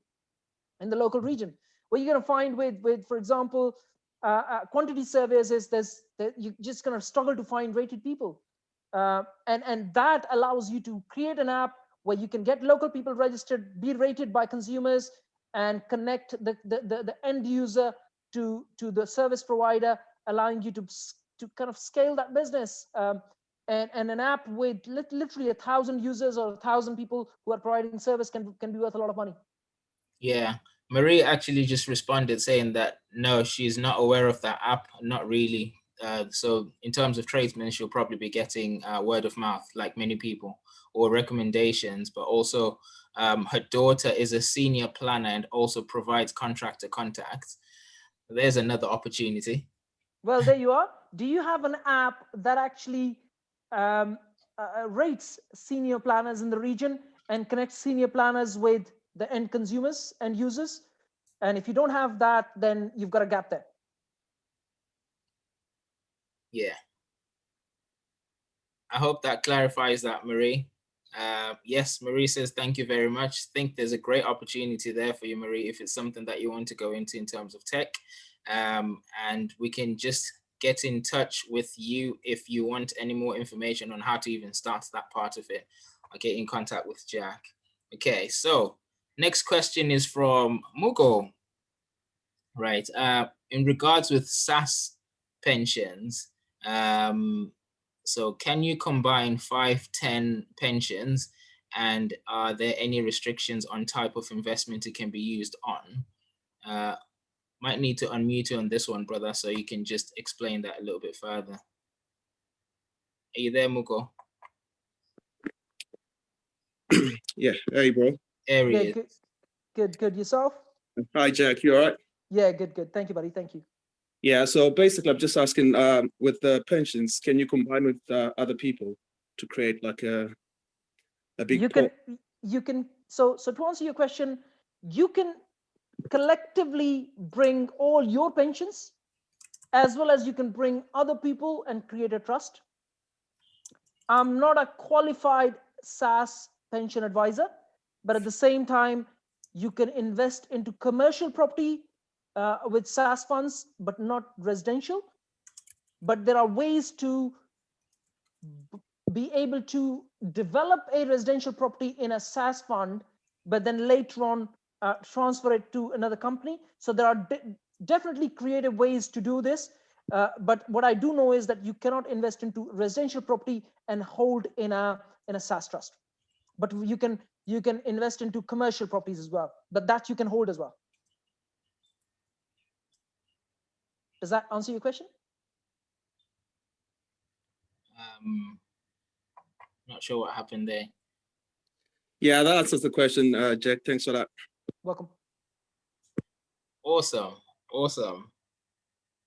in the local region. What you're going to find with for example, quantity surveyors is you're just going to struggle to find rated people. And that allows you to create an app where you can get local people registered, be rated by consumers, and connect the end user to the service provider, allowing you to kind of scale that business. And an app with literally 1,000 users or 1,000 people who are providing service can be worth a lot of money. Yeah, Marie actually just responded saying that no, she's not aware of that app, not really. So in terms of tradesmen, she'll probably be getting word of mouth like many people, or recommendations, but also her daughter is a senior planner and also provides contractor contacts. There's another opportunity. Well, there you are. Do you have an app that actually rates senior planners in the region and connects senior planners with the end consumers and users? And if you don't have that, then you've got a gap there. Yeah. I hope that clarifies that, Marie. Yes, Marie says, thank you very much. I think there's a great opportunity there for you, Marie, if it's something that you want to go into in terms of tech. And we can just get in touch with you if you want any more information on how to even start that part of it. I'll get in contact with Jack. Okay, so next question is from Mugo. Right. In regards with SAS pensions, so can you combine 5, 10 pensions, and are there any restrictions on type of investment it can be used on? Might need to unmute you on this one, brother, so you can just explain that a little bit further. Are you there, Mugo? Yeah, hey, bro. There he Yeah, is. good. Yourself? Hi, Jack. You all right? Yeah, good. Thank you, buddy. Thank you. Yeah, so basically, I'm just asking, with the pensions, can you combine with other people to create like a big pot? You can. So to answer your question, you can collectively bring all your pensions, as well as you can bring other people and create a trust. I'm not a qualified SAS pension advisor, but at the same time, you can invest into commercial property with SAS funds, but not residential. But there are ways to be able to develop a residential property in a SAS fund, but then later on transfer it to another company. So there are definitely creative ways to do this. But what I do know is that you cannot invest into residential property and hold in a SAS trust. But you can invest into commercial properties as well. But that you can hold as well. Does that answer your question? Not sure what happened there. Yeah, that answers the question, Jack. Thanks for that. Welcome. Awesome.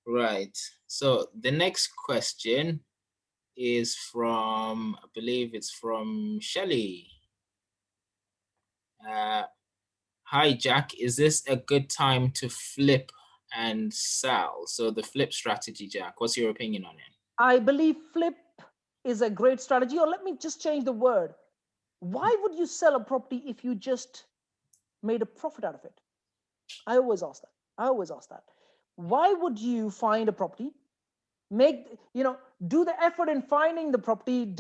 Right. So the next question is from, I believe it's from Shelly. Hi, Jack. Is this a good time to flip and sell? So the flip strategy, Jack, what's your opinion on it? I believe flip is a great strategy, or let me just change the word. Why would you sell a property if you just made a profit out of it? I always ask that. Why would you find a property, do the effort in finding the property,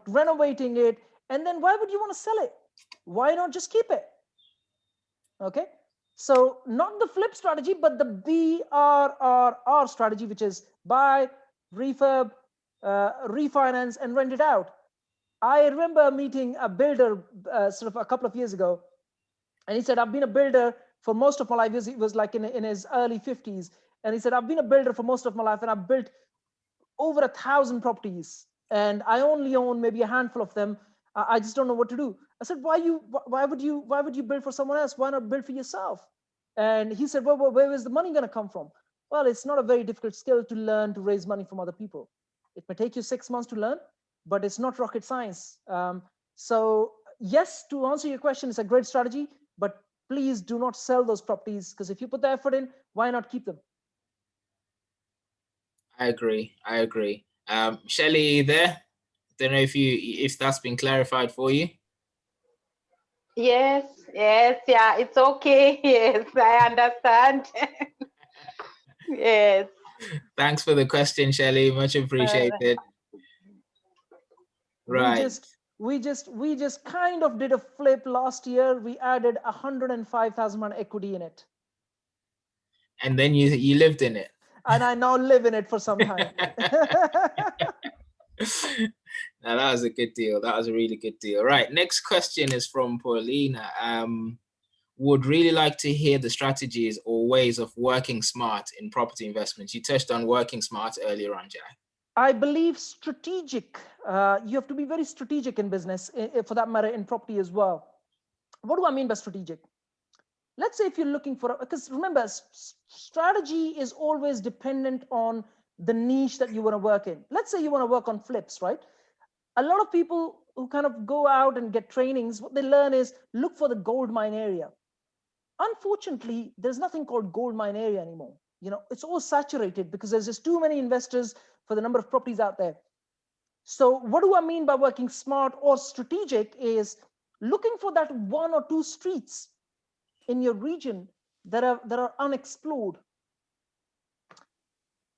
renovating it, and then why would you want to sell it? Why not just keep it? Okay. So not the flip strategy, but the BRRR strategy, which is buy, refurb, refinance, and rent it out. I remember meeting a builder sort of a couple of years ago, and he said, I've been a builder for most of my life. He was like in his early 50s. And he said, I've been a builder for most of my life, and I've built over 1,000 properties, and I only own maybe a handful of them. I just don't know what to do. I said, why would you build for someone else? Why not build for yourself? And he said, well, where is the money going to come from? Well, it's not a very difficult skill to learn to raise money from other people. It may take you 6 months to learn, but it's not rocket science. So yes, to answer your question, it's a great strategy, but please do not sell those properties, because if you put the effort in, why not keep them? I agree. Shelly, are you there? Don't know if that's been clarified for you. Yes, yeah, it's okay. Yes, I understand. Yes. Thanks for the question, Shelly. Much appreciated. Right. We just kind of did a flip last year. We added 105,000 equity in it. And then you lived in it. and I now live in it for some time. Now that was a good deal. That was a really good deal. Right. Next question is from Paulina. Would really like to hear the strategies or ways of working smart in property investments. You touched on working smart earlier on, Jack. I believe strategic. You have to be very strategic in business, for that matter, in property as well. What do I mean by strategic? Let's say if you're looking for, because remember, strategy is always dependent on the niche that you want to work in. Let's say you want to work on flips, right? A lot of people who kind of go out and get trainings, what they learn is look for the gold mine area. Unfortunately, there's nothing called gold mine area anymore. It's all saturated because there's just too many investors for the number of properties out there. So what do I mean by working smart or strategic is looking for that 1 or 2 streets in your region that are unexplored.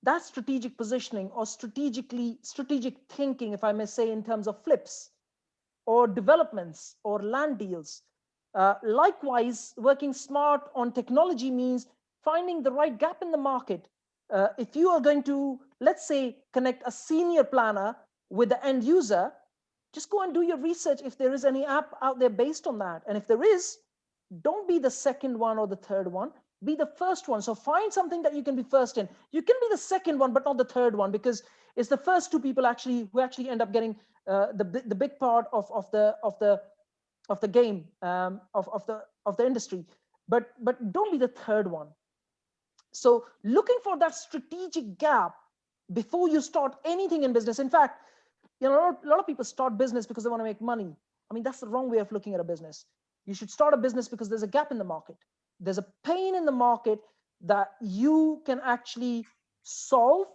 That's strategic positioning or strategic thinking, if I may say, in terms of flips or developments or land deals. Likewise, working smart on technology means finding the right gap in the market. If you are going to, let's say, connect a senior planner with the end user, just go and do your research if there is any app out there based on that. And if there is, don't be the second one or the third one, be the first one. So find something that you can be first in. You can be the second one, but not the third one, because it's the first 2 people who actually end up getting the big part of the game, of the industry. But don't be the third one. So looking for that strategic gap before you start anything in business. In fact, a lot of people start business because they want to make money. I mean, that's the wrong way of looking at a business. You should start a business because there's a gap in the market. There's a pain in the market that you can actually solve,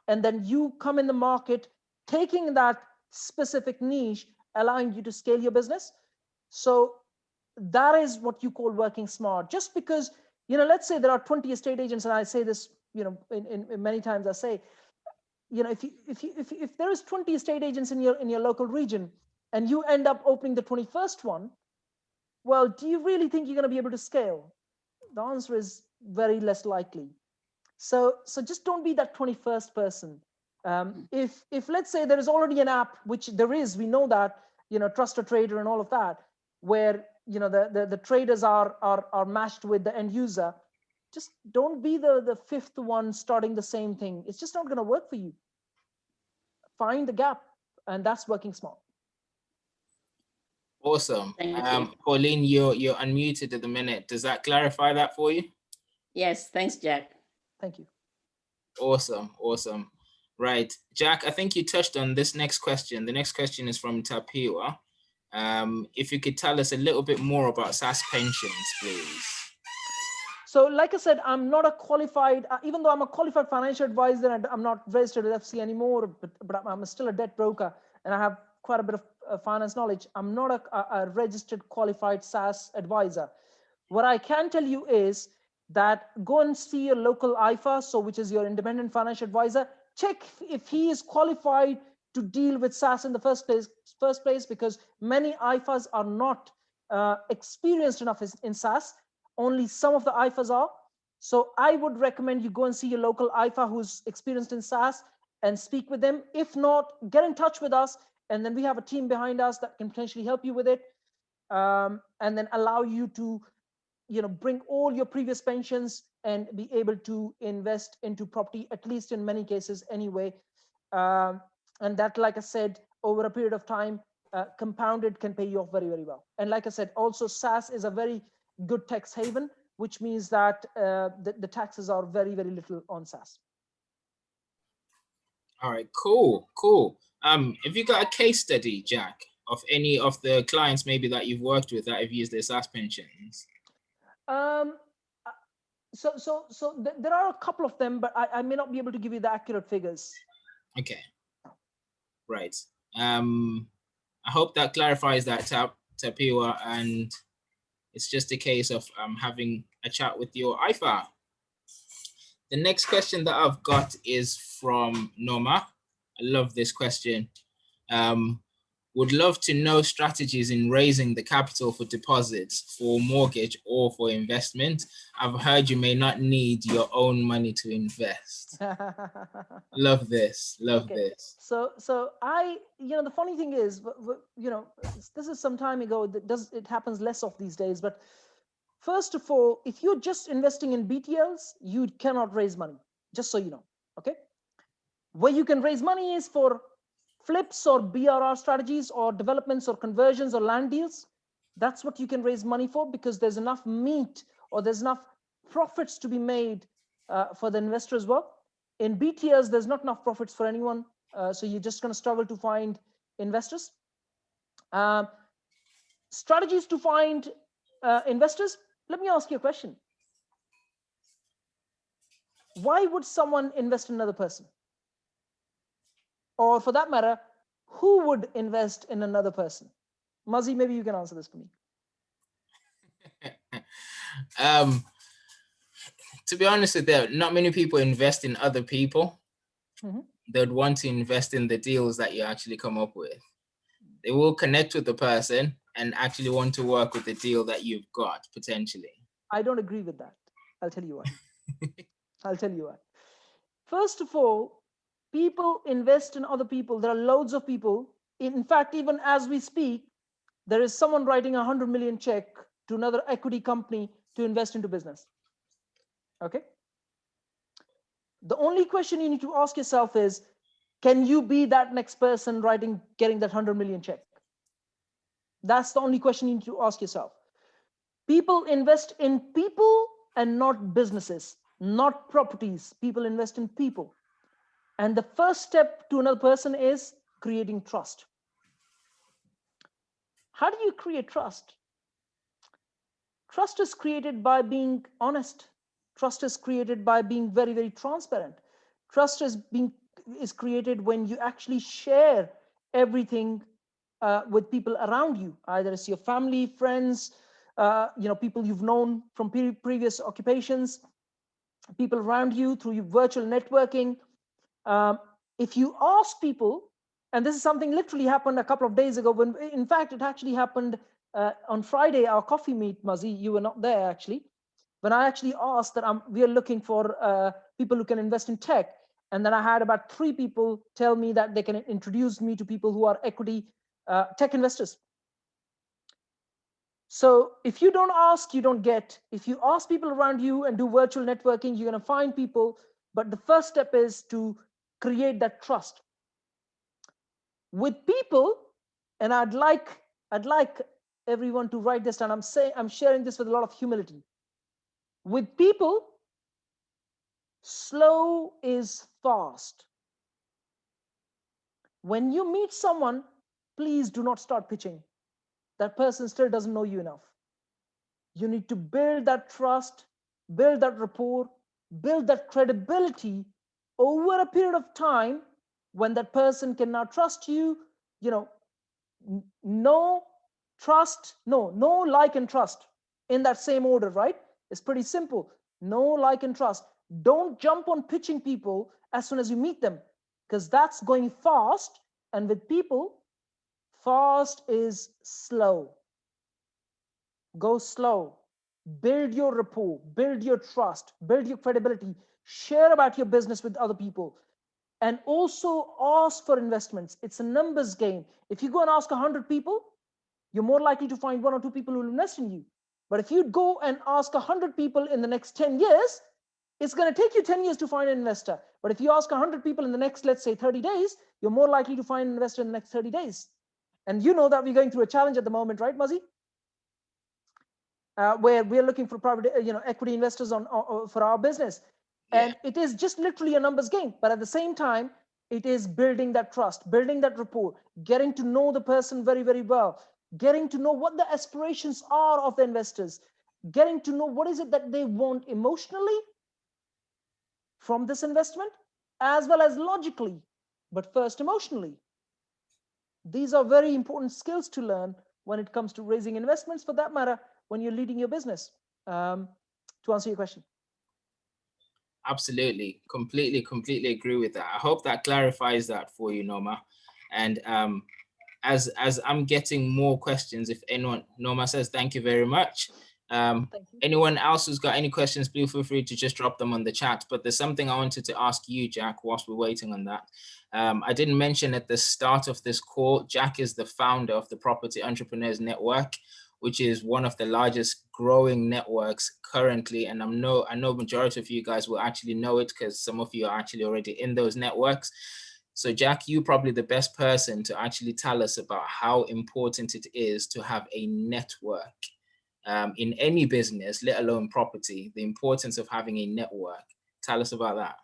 and then you come in the market taking that specific niche, allowing you to scale your business. So that is what you call working smart. Just because, let's say there are 20 estate agents, and I say this, in many times I say, if there is 20 estate agents in your local region, and you end up opening the 21st one, well, do you really think you're going to be able to scale? The answer is very less likely. So just don't be that 21st person. If let's say there is already an app, which there is, we know that, Trust a Trader and all of that, where the traders are matched with the end user, just don't be the 5th one starting the same thing. It's just not going to work for you. Find the gap, and that's working smart. Awesome. Thank you. Pauline, you're unmuted at the minute. Does that clarify that for you? Yes, thanks, Jack. Thank you. Awesome. Right, Jack, I think you touched on this next question. The next question is from Tapiwa. If you could tell us a little bit more about SAS pensions, please. So like I said, I'm not a qualified, even though I'm a qualified financial advisor, and I'm not registered with FC anymore, but I'm still a debt broker, and I have quite a bit of finance knowledge. I'm not a registered qualified SAS advisor. What I can tell you is that go and see your local IFA, so which is your independent financial advisor. Check if he is qualified to deal with SAS in the first place, because many IFAs are not experienced enough in SAS. Only some of the IFAs are. So I would recommend you go and see your local IFA who's experienced in SAS and speak with them. If not, get in touch with us, and then we have a team behind us that can potentially help you with it, and then allow you to bring all your previous pensions and be able to invest into property, at least in many cases anyway. And that, like I said, over a period of time, compounded, can pay you off very, very well. And like I said, also SAS is a very good tax haven, which means that the taxes are very, very little on SAS. All right, cool. Have you got a case study, Jack, of any of the clients maybe that you've worked with that have used their SAS pensions? So there are a couple of them, but I may not be able to give you the accurate figures. Okay, right. I hope that clarifies that, Tapiwa, and it's just a case of having a chat with your IFA. The next question that I've got is from Noma. I love this question. would love to know strategies in raising the capital for deposits, for mortgage, or for investment. I've heard you may not need your own money to invest. Love this. Love this. So I, the funny thing is, this is some time ago. It happens less of these days. But first of all, if you're just investing in BTLs, you cannot raise money. Just so you know, okay? Where you can raise money is for flips or BRR strategies or developments or conversions or land deals. That's what you can raise money for, because there's enough meat or there's enough profits to be made for the investor as well. In BTLs, there's not enough profits for anyone. So you're just going to struggle to find investors. Strategies to find investors. Let me ask you a question. Why would someone invest in another person? Or for that matter, who would invest in another person? Mazi, maybe you can answer this for me. To be honest with you, not many people invest in other people. Mm-hmm. They'd want to invest in the deals that you actually come up with. They will connect with the person and actually want to work with the deal that you've got, potentially. I don't agree with that. I'll tell you why. I'll tell you why. First of all, people invest in other people. There are loads of people. In fact, even as we speak, there is someone writing a 100 million check to another equity company to invest into business. Okay. The only question you need to ask yourself is, can you be that next person getting that 100 million check? That's the only question you need to ask yourself. People invest in people and not businesses, not properties. People invest in people. And the first step to another person is creating trust. How do you create trust? Trust is created by being honest. Trust is created by being very, very transparent. Trust is created when you actually share everything with people around you, either it's your family, friends, people you've known from previous occupations, people around you through your virtual networking. If you ask people, and this is something literally happened a couple of days ago, when in fact it actually happened on Friday, our coffee meet, Mazi, you were not there actually, when I actually asked that we are looking for people who can invest in tech. And then I had about 3 people tell me that they can introduce me to people who are equity tech investors. So if you don't ask, you don't get. If you ask people around you and do virtual networking, you're going to find people. But the first step is to create that trust with people. And I'd like everyone to write this down. I'm sharing this with a lot of humility. With people, slow is fast. When you meet someone, please do not start pitching. That person still doesn't know you enough. You need to build that trust, build that rapport, build that credibility over a period of time. When that person can now trust you, know, trust, know, like, and trust in that same order, right? It's pretty simple. Know, like, and trust. Don't jump on pitching people as soon as you meet them, because that's going fast. And with people, fast is slow. Go slow. Build your rapport, build your trust, build your credibility, share about your business with other people, and also ask for investments. It's a numbers game. If you go and ask 100 people, you're more likely to find 1 or 2 people who will invest in you. But if you go and ask 100 people in the next 10 years, it's going to take you 10 years to find an investor. But if you ask 100 people in the next, let's say 30 days, you're more likely to find an investor in the next 30 days. And you know that we're going through a challenge at the moment, right, Mazi? Where we're looking for private, equity investors for our business. Yeah. And it is just literally a numbers game. But at the same time, it is building that trust, building that rapport, getting to know the person very, very well, getting to know what the aspirations are of the investors, getting to know what is it that they want emotionally from this investment, as well as logically, but first emotionally. These are very important skills to learn when it comes to raising investments, for that matter, when you're leading your business, to answer your question. Absolutely. Completely agree with that. I hope that clarifies that for you, Noma. And as I'm getting more questions, if anyone, Norma says, thank you very much. Thank you. Anyone else who's got any questions, please feel free to just drop them on the chat. But there's something I wanted to ask you, Jack, whilst we're waiting on that. I didn't mention at the start of this call, Jack is the founder of the Property Entrepreneurs Network, which is one of the largest growing networks currently. And I know majority of you guys will actually know it because some of you are actually already in those networks. So Jack, you're probably the best person to actually tell us about how important it is to have a network in any business, let alone property, the importance of having a network. Tell us about that.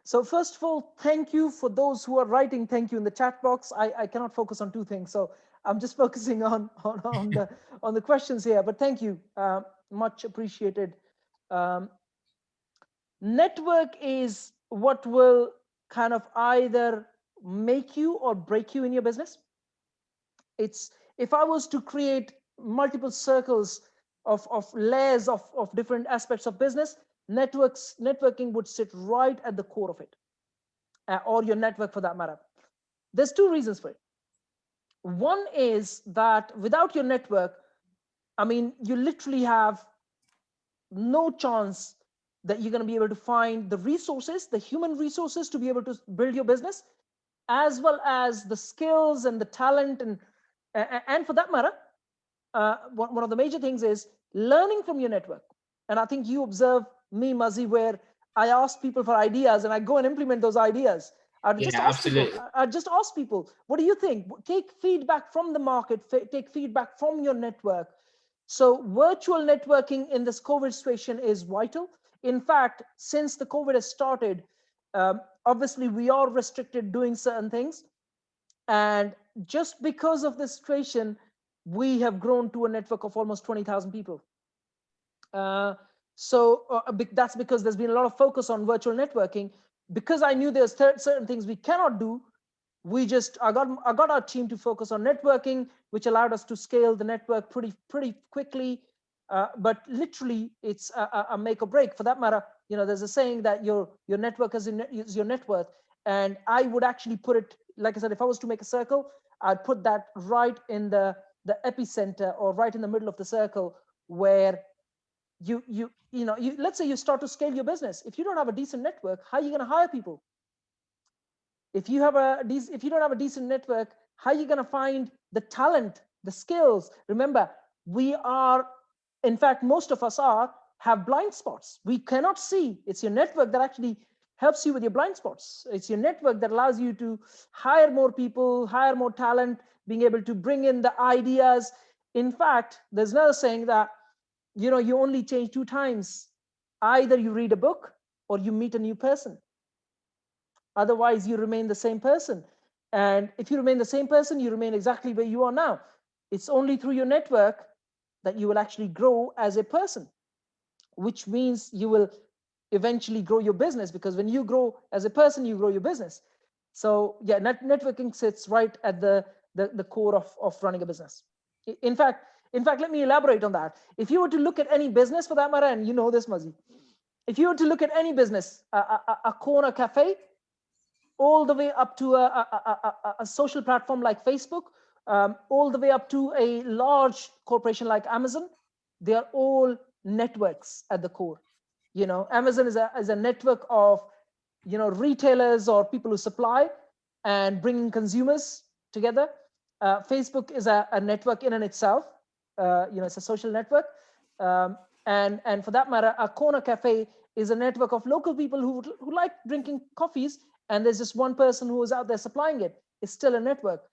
So first of all, thank you for those who are writing thank you in the chat box. I cannot focus on two things, so I'm just focusing on the questions here. But thank you, much appreciated. Network is what will kind of either make you or break you in your business. It's, if I was to create multiple circles of layers of different aspects of business, networking would sit right at the core of it, or your network for that matter. There's two reasons for it. One is that without your network, I mean, you literally have no chance that you're going to be able to find the resources, the human resources to be able to build your business, as well as the skills and the talent. And for that matter, one of the major things is learning from your network. And I think you observe me, Mazi, where I ask people for ideas and I go and implement those ideas. I'd just ask people, what do you think? Take feedback from the market, take feedback from your network. So virtual networking in this COVID situation is vital. In fact, since the COVID has started, obviously we are restricted doing certain things. And just because of this situation, we have grown to a network of almost 20,000 people. That's because there's been a lot of focus on virtual networking. Because I knew there's certain things we cannot do, I got our team to focus on networking, which allowed us to scale the network pretty quickly. But literally, it's a make or break. For that matter, you know, there's a saying that your network is your net worth, and I would actually put it, like I said, if I was to make a circle, I'd put that right in the epicenter, or right in the middle of the circle, where let's say you start to scale your business. If you don't have a decent network, how are you going to hire people? If you don't have a decent network, how are you going to find the talent, the skills? Remember, in fact, most of us have blind spots. We cannot see. It's your network that actually helps you with your blind spots. It's your network that allows you to hire more people, hire more talent, being able to bring in the ideas. In fact, there's another saying that, you know, you only change 2 times. Either you read a book or you meet a new person. Otherwise, you remain the same person. And if you remain the same person, you remain exactly where you are now. It's only through your network that you will actually grow as a person, which means you will eventually grow your business, because when you grow as a person, you grow your business. So yeah, networking sits right at the core of running a business. In fact, let me elaborate on that. If you were to look at any business for that matter, and you know this, Mazi, if you were to look at any business, a corner cafe, all the way up to a social platform like Facebook, all the way up to a large corporation like Amazon, they are all networks at the core. You know, Amazon is a network of, you know, retailers or people who supply and bringing consumers together. Facebook is a network in and itself. You know, it's a social network. And for that matter, a corner cafe is a network of local people who like drinking coffees, and there's just one person who is out there supplying it. It's still a network.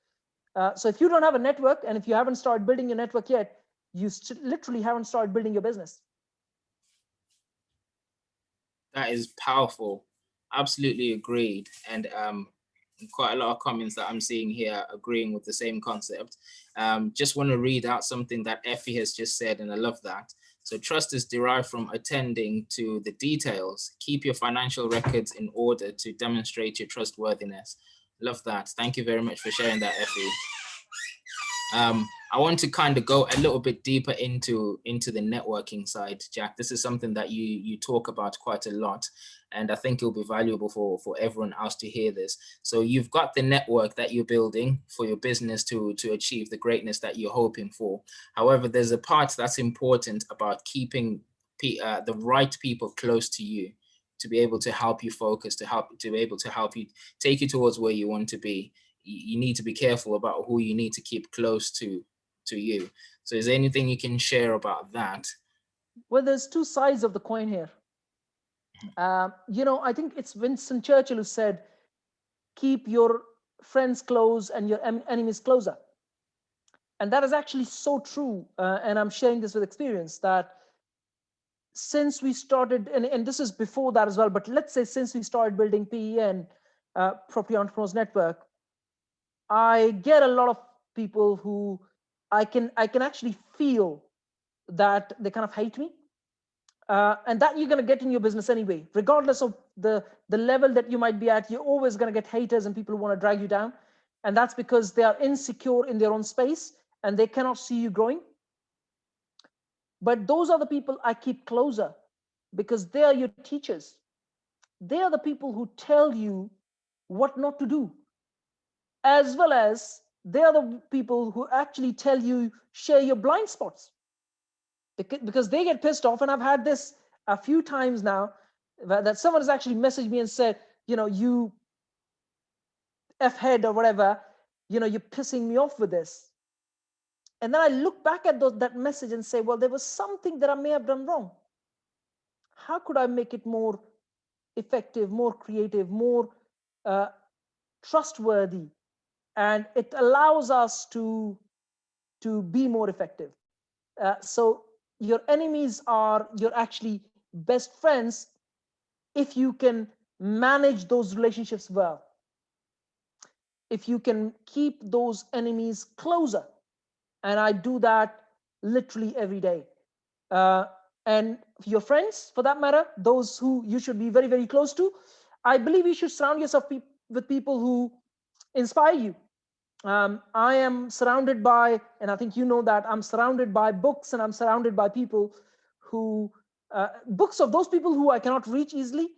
So if you don't have a network, and if you haven't started building your network yet, you literally haven't started building your business. That is powerful. Absolutely agreed. And quite a lot of comments that I'm seeing here agreeing with the same concept. Just want to read out something that Effie has just said, and I love that. So trust is derived from attending to the details. Keep your financial records in order to demonstrate your trustworthiness. Love that. Thank you very much for sharing that, Effie. I want to kind of go a little bit deeper into the networking side, Jack. This is something that you talk about quite a lot, and I think it'll be valuable for everyone else to hear this. So you've got the network that you're building for your business to achieve the greatness that you're hoping for. However, there's a part that's important about keeping the right people close to you to be able to help you focus, to be able to help you take you towards where you want to be. You need to be careful about who you need to keep close to you. So is there anything you can share about that? Well, there's two sides of the coin here. I think it's Winston Churchill who said, keep your friends close and your enemies closer. And that is actually so true. And I'm sharing this with experience, that since we started, and this is before that as well, but let's say since we started building PEN, Property Entrepreneurs Network, I get a lot of people who I can actually feel that they kind of hate me. And that you're going to get in your business anyway, regardless of the level that you might be at. You're always going to get haters and people who want to drag you down. And that's because they are insecure in their own space and they cannot see you growing. But those are the people I keep closer, because they are your teachers. They are the people who tell you what not to do, as well as they are the people who actually tell you, share your blind spots, because they get pissed off. And I've had this a few times now, that someone has actually messaged me and said, you F-head or whatever, you're pissing me off with this. And then I look back at that message and say, well, there was something that I may have done wrong. How could I make it more effective, more creative, more trustworthy? And it allows us to be more effective. So your enemies are your actually best friends if you can manage those relationships well. If you can keep those enemies closer. And I do that literally every day. And your friends, for that matter, those who you should be very, very close to, I believe you should surround yourself with people who inspire you. I am surrounded by, and I think you know that, I'm surrounded by books, and I'm surrounded by people who, books of those people who I cannot reach easily,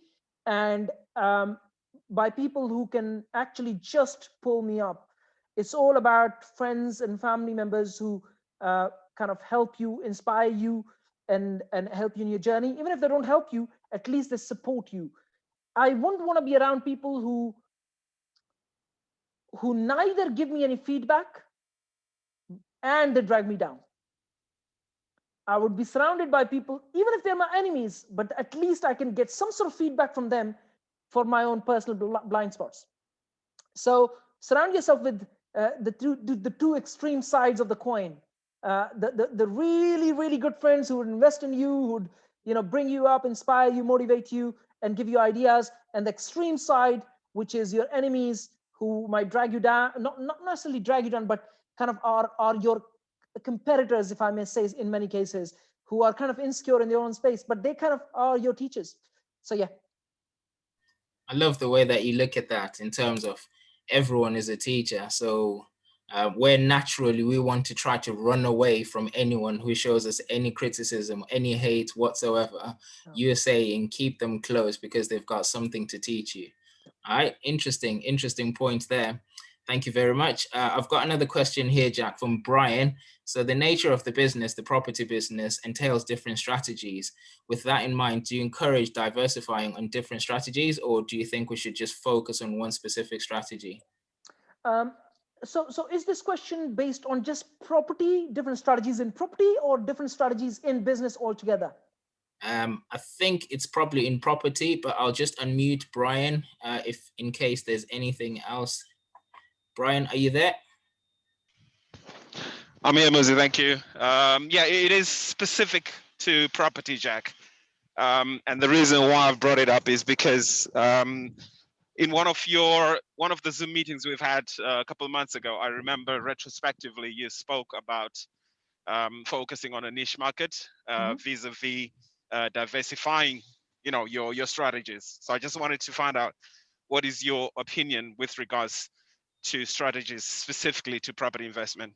and by people who can actually just pull me up. It's all about friends and family members who kind of help you, inspire you, and help you in your journey. Even if they don't help you, at least they support you. I wouldn't want to be around people who neither give me any feedback and they drag me down. I would be surrounded by people, even if they're my enemies, but at least I can get some sort of feedback from them for my own personal blind spots. So surround yourself with the two extreme sides of the coin. The really, really good friends who would invest in you, who would bring you up, inspire you, motivate you, and give you ideas. And the extreme side, which is your enemies, who might drag you down, not necessarily drag you down, but kind of are your competitors, if I may say, in many cases, who are kind of insecure in their own space, but they kind of are your teachers. So yeah. I love the way that you look at that in terms of everyone is a teacher. So where naturally we want to try to run away from anyone who shows us any criticism, any hate whatsoever, you're saying keep them close because they've got something to teach you. All right, interesting point there. Thank you very much. I've got another question here, Jack, from Brian. So the nature of the business, the property business, entails different strategies. With that in mind, do you encourage diversifying on different strategies, or do you think we should just focus on one specific strategy? So is this question based on just property, different strategies in property, or different strategies in business altogether? I think it's probably in property, but I'll just unmute Brian if in case there's anything else. Brian, are you there? I'm here, Muzi, thank you. Yeah, it is specific to property, Jack. And the reason why I've brought it up is because in one of the Zoom meetings we've had a couple of months ago, I remember retrospectively you spoke about focusing on a niche market vis-a-vis diversifying, your strategies. So I just wanted to find out, what is your opinion with regards to strategies specifically to property investment?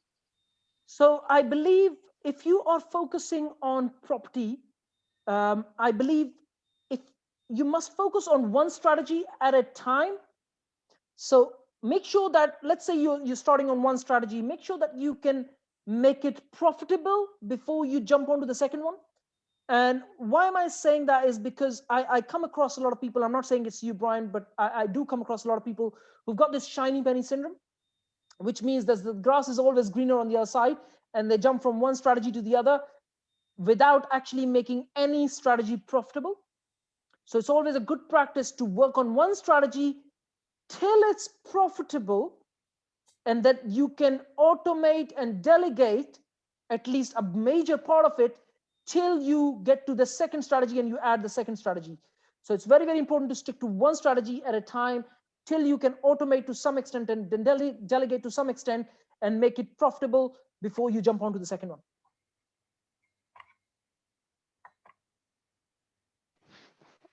So I believe if you are focusing on property, I believe if you must focus on one strategy at a time. So make sure that, let's say you're starting on one strategy, make sure that you can make it profitable before you jump onto the second one. And why am I saying that is because I come across a lot of people, I'm not saying it's you, Brian, but I do come across a lot of people who've got this shiny penny syndrome, which means that the grass is always greener on the other side, and they jump from one strategy to the other without actually making any strategy profitable. So it's always a good practice to work on one strategy till it's profitable, and that you can automate and delegate at least a major part of it till you get to the second strategy and you add the second strategy. So it's very, very important to stick to one strategy at a time till you can automate to some extent and then delegate to some extent and make it profitable before you jump onto the second one.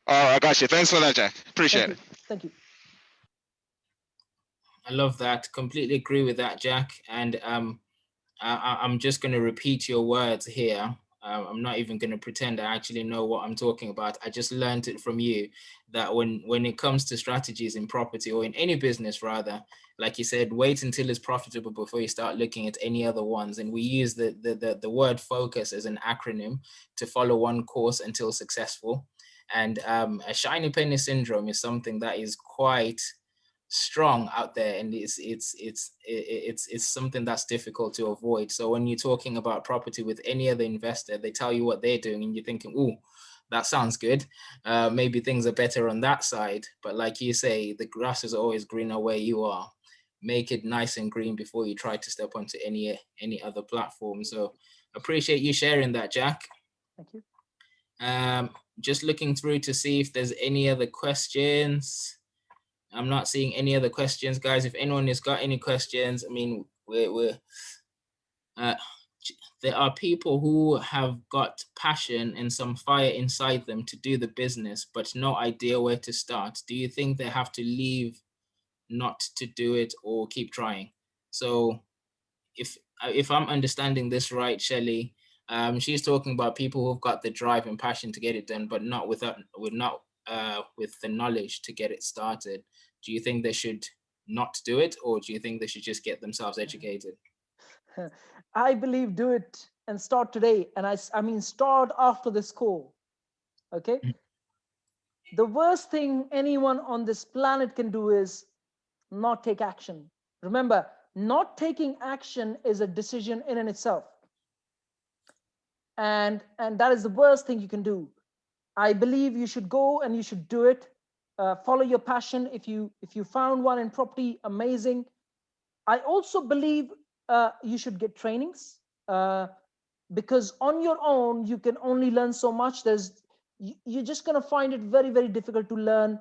All right, I got you. Thanks for that, Jack. Appreciate it. Thank you. I love that. Completely agree with that, Jack. And I'm just going to repeat your words here. I'm not even going to pretend I actually know what I'm talking about. I just learned it from you that when it comes to strategies in property or in any business, rather, like you said, wait until it's profitable before you start looking at any other ones. And we use the word focus as an acronym to follow one course until successful. And a shiny penny syndrome is something that is quite strong out there, and it's something that's difficult to avoid. So when you're talking about property with any other investor, they tell you what they're doing and you're thinking, oh, that sounds good, maybe things are better on that side. But like you say, the grass is always greener where you are. Make it nice and green before you try to step onto any other platform. So appreciate you sharing that, Jack. Thank you. Just looking through to see if there's any other questions. I'm not seeing any other questions, guys. If anyone has got any questions, I mean, there are people who have got passion and some fire inside them to do the business, but no idea where to start. Do you think they have to leave not to do it or keep trying? So if I'm understanding this right, Shelley, she's talking about people who've got the drive and passion to get it done, but not with the knowledge to get it started. Do you think they should not do it, or do you think they should just get themselves educated? I believe do it and start today. And I mean, start after this call. Okay. The worst thing anyone on this planet can do is not take action. Remember, not taking action is a decision in and itself. And that is the worst thing you can do. I believe you should go and you should do it. Follow your passion. If you found one in property, amazing. I also believe you should get trainings, because on your own you can only learn so much. You're just going to find it very, very difficult to learn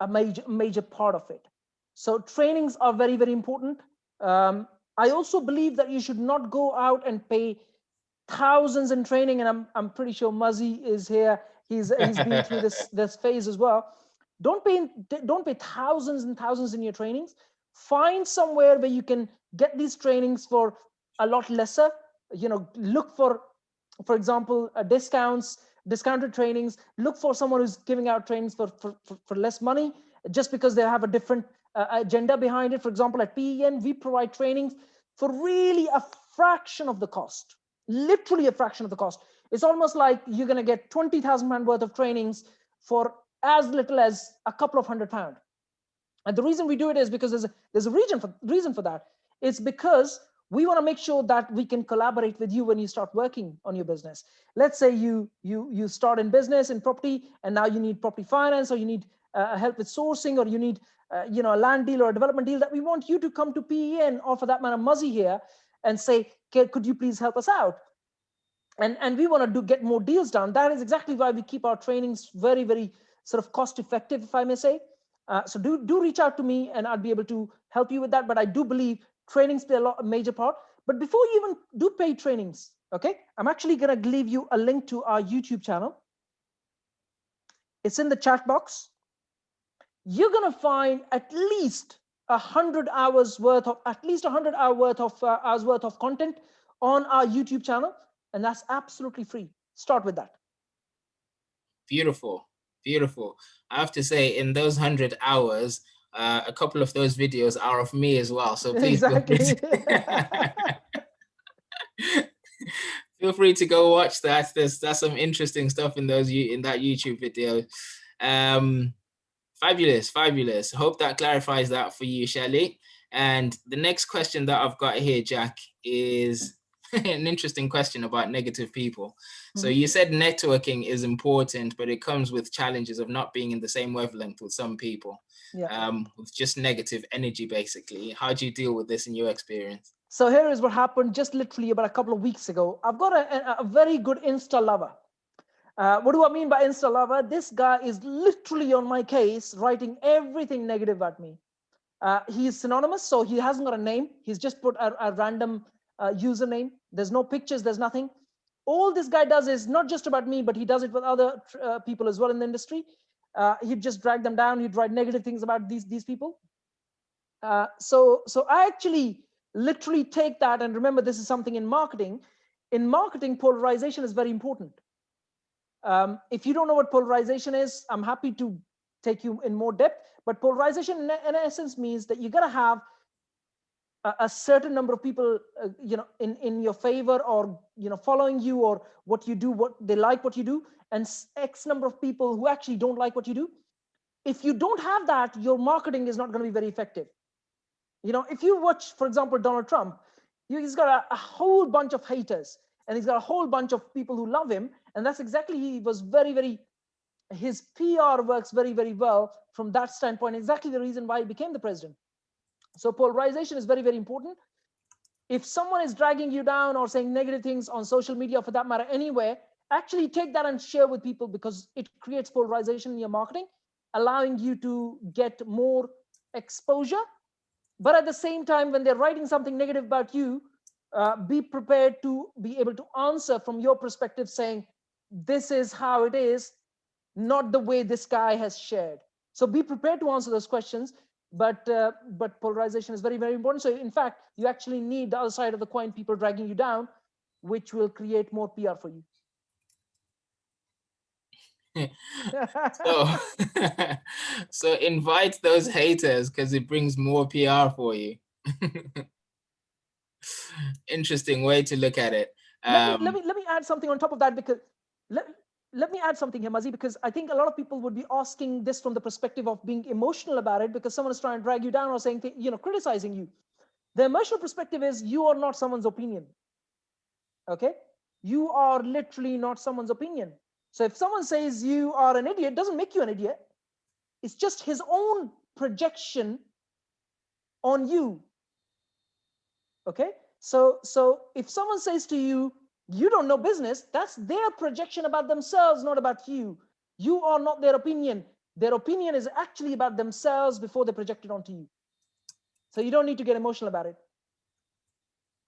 a major part of it. So trainings are very, very important. I also believe that you should not go out and pay thousands in training, and I'm pretty sure Muzzy is here. He's been through this phase as well. Don't pay thousands and thousands in your trainings. Find somewhere where you can get these trainings for a lot lesser. Look for example, discounted trainings. Look for someone who's giving out trainings for less money, just because they have a different agenda behind it. For example, at PEN, we provide trainings for really a fraction of the cost, literally a fraction of the cost. It's almost like you're going to get 20,000 pound worth of trainings for as little as a couple of £100. And the reason we do it is because there's a reason for that. It's because we want to make sure that we can collaborate with you when you start working on your business. Let's say you start in business in property, and now you need property finance, or you need help with sourcing, or you need a land deal or a development deal. That we want you to come to PEN, or for that matter Muzzy here, and say, could you please help us out? And we want to get more deals done. That is exactly why we keep our trainings very, very sort of cost effective, if I may say. So do reach out to me, and I'll be able to help you with that. But I do believe trainings play a major part. But before you even do paid trainings, okay, I'm actually going to leave you a link to our YouTube channel. It's in the chat box. You're going to find at least 100 hours worth of, at least 100 hours worth of content on our YouTube channel, and that's absolutely free. Start with that. Beautiful, beautiful. I have to say, in those 100 hours, a couple of those videos are of me as well. So please Exactly. feel free to go watch that. That's some interesting stuff in that YouTube video. Fabulous, fabulous. Hope that clarifies that for you, Shelley. And the next question that I've got here, Jack, is an interesting question about negative people. So you said networking is important, but it comes with challenges of not being in the same wavelength with some people. Yeah. With just negative energy, basically. How do you deal with this in your experience? So here is what happened just literally about a couple of weeks ago. I've got a very good Insta lover. What do I mean by Insta lover? This guy is literally on my case, writing everything negative about me. He's synonymous, so he hasn't got a name. He's just put a random username. There's no pictures, there's nothing. All this guy does is not just about me, but he does it with other people as well in the industry. He'd just drag them down. He'd write negative things about these people. So I actually literally take that, and remember, this is something in marketing. In marketing, polarization is very important. If you don't know what polarization is, I'm happy to take you in more depth. But polarization, in essence, means that you got to have a certain number of people, in your favor, or following you, or what you do, what they like, what you do, and X number of people who actually don't like what you do. If you don't have that, your marketing is not going to be very effective. If you watch, for example, Donald Trump, he's got a whole bunch of haters, and he's got a whole bunch of people who love him, and that's exactly, he was his PR works very, very well from that standpoint. Exactly the reason why he became the president. So polarization is very, very important. If someone is dragging you down or saying negative things on social media, for that matter, anywhere, actually take that and share with people, because it creates polarization in your marketing, allowing you to get more exposure. But at the same time, when they're writing something negative about you, be prepared to be able to answer from your perspective, saying, this is how it is, not the way this guy has shared. So be prepared to answer those questions. But polarization is very, very important. So in fact, you actually need the other side of the coin, people dragging you down, which will create more PR for you. So invite those haters, because it brings more PR for you. Interesting way to look at it. Let me add something on top of that, because let me add something here, Mazi, because I think a lot of people would be asking this from the perspective of being emotional about it, because someone is trying to drag you down or saying, criticizing you. The emotional perspective is, you are not someone's opinion. Okay? You are literally not someone's opinion. So if someone says you are an idiot, it doesn't make you an idiot. It's just his own projection on you. Okay? So if someone says to you, you don't know business, that's their projection about themselves, not about you. You are not their opinion. Their opinion is actually about themselves before they project it onto you. So you don't need to get emotional about it.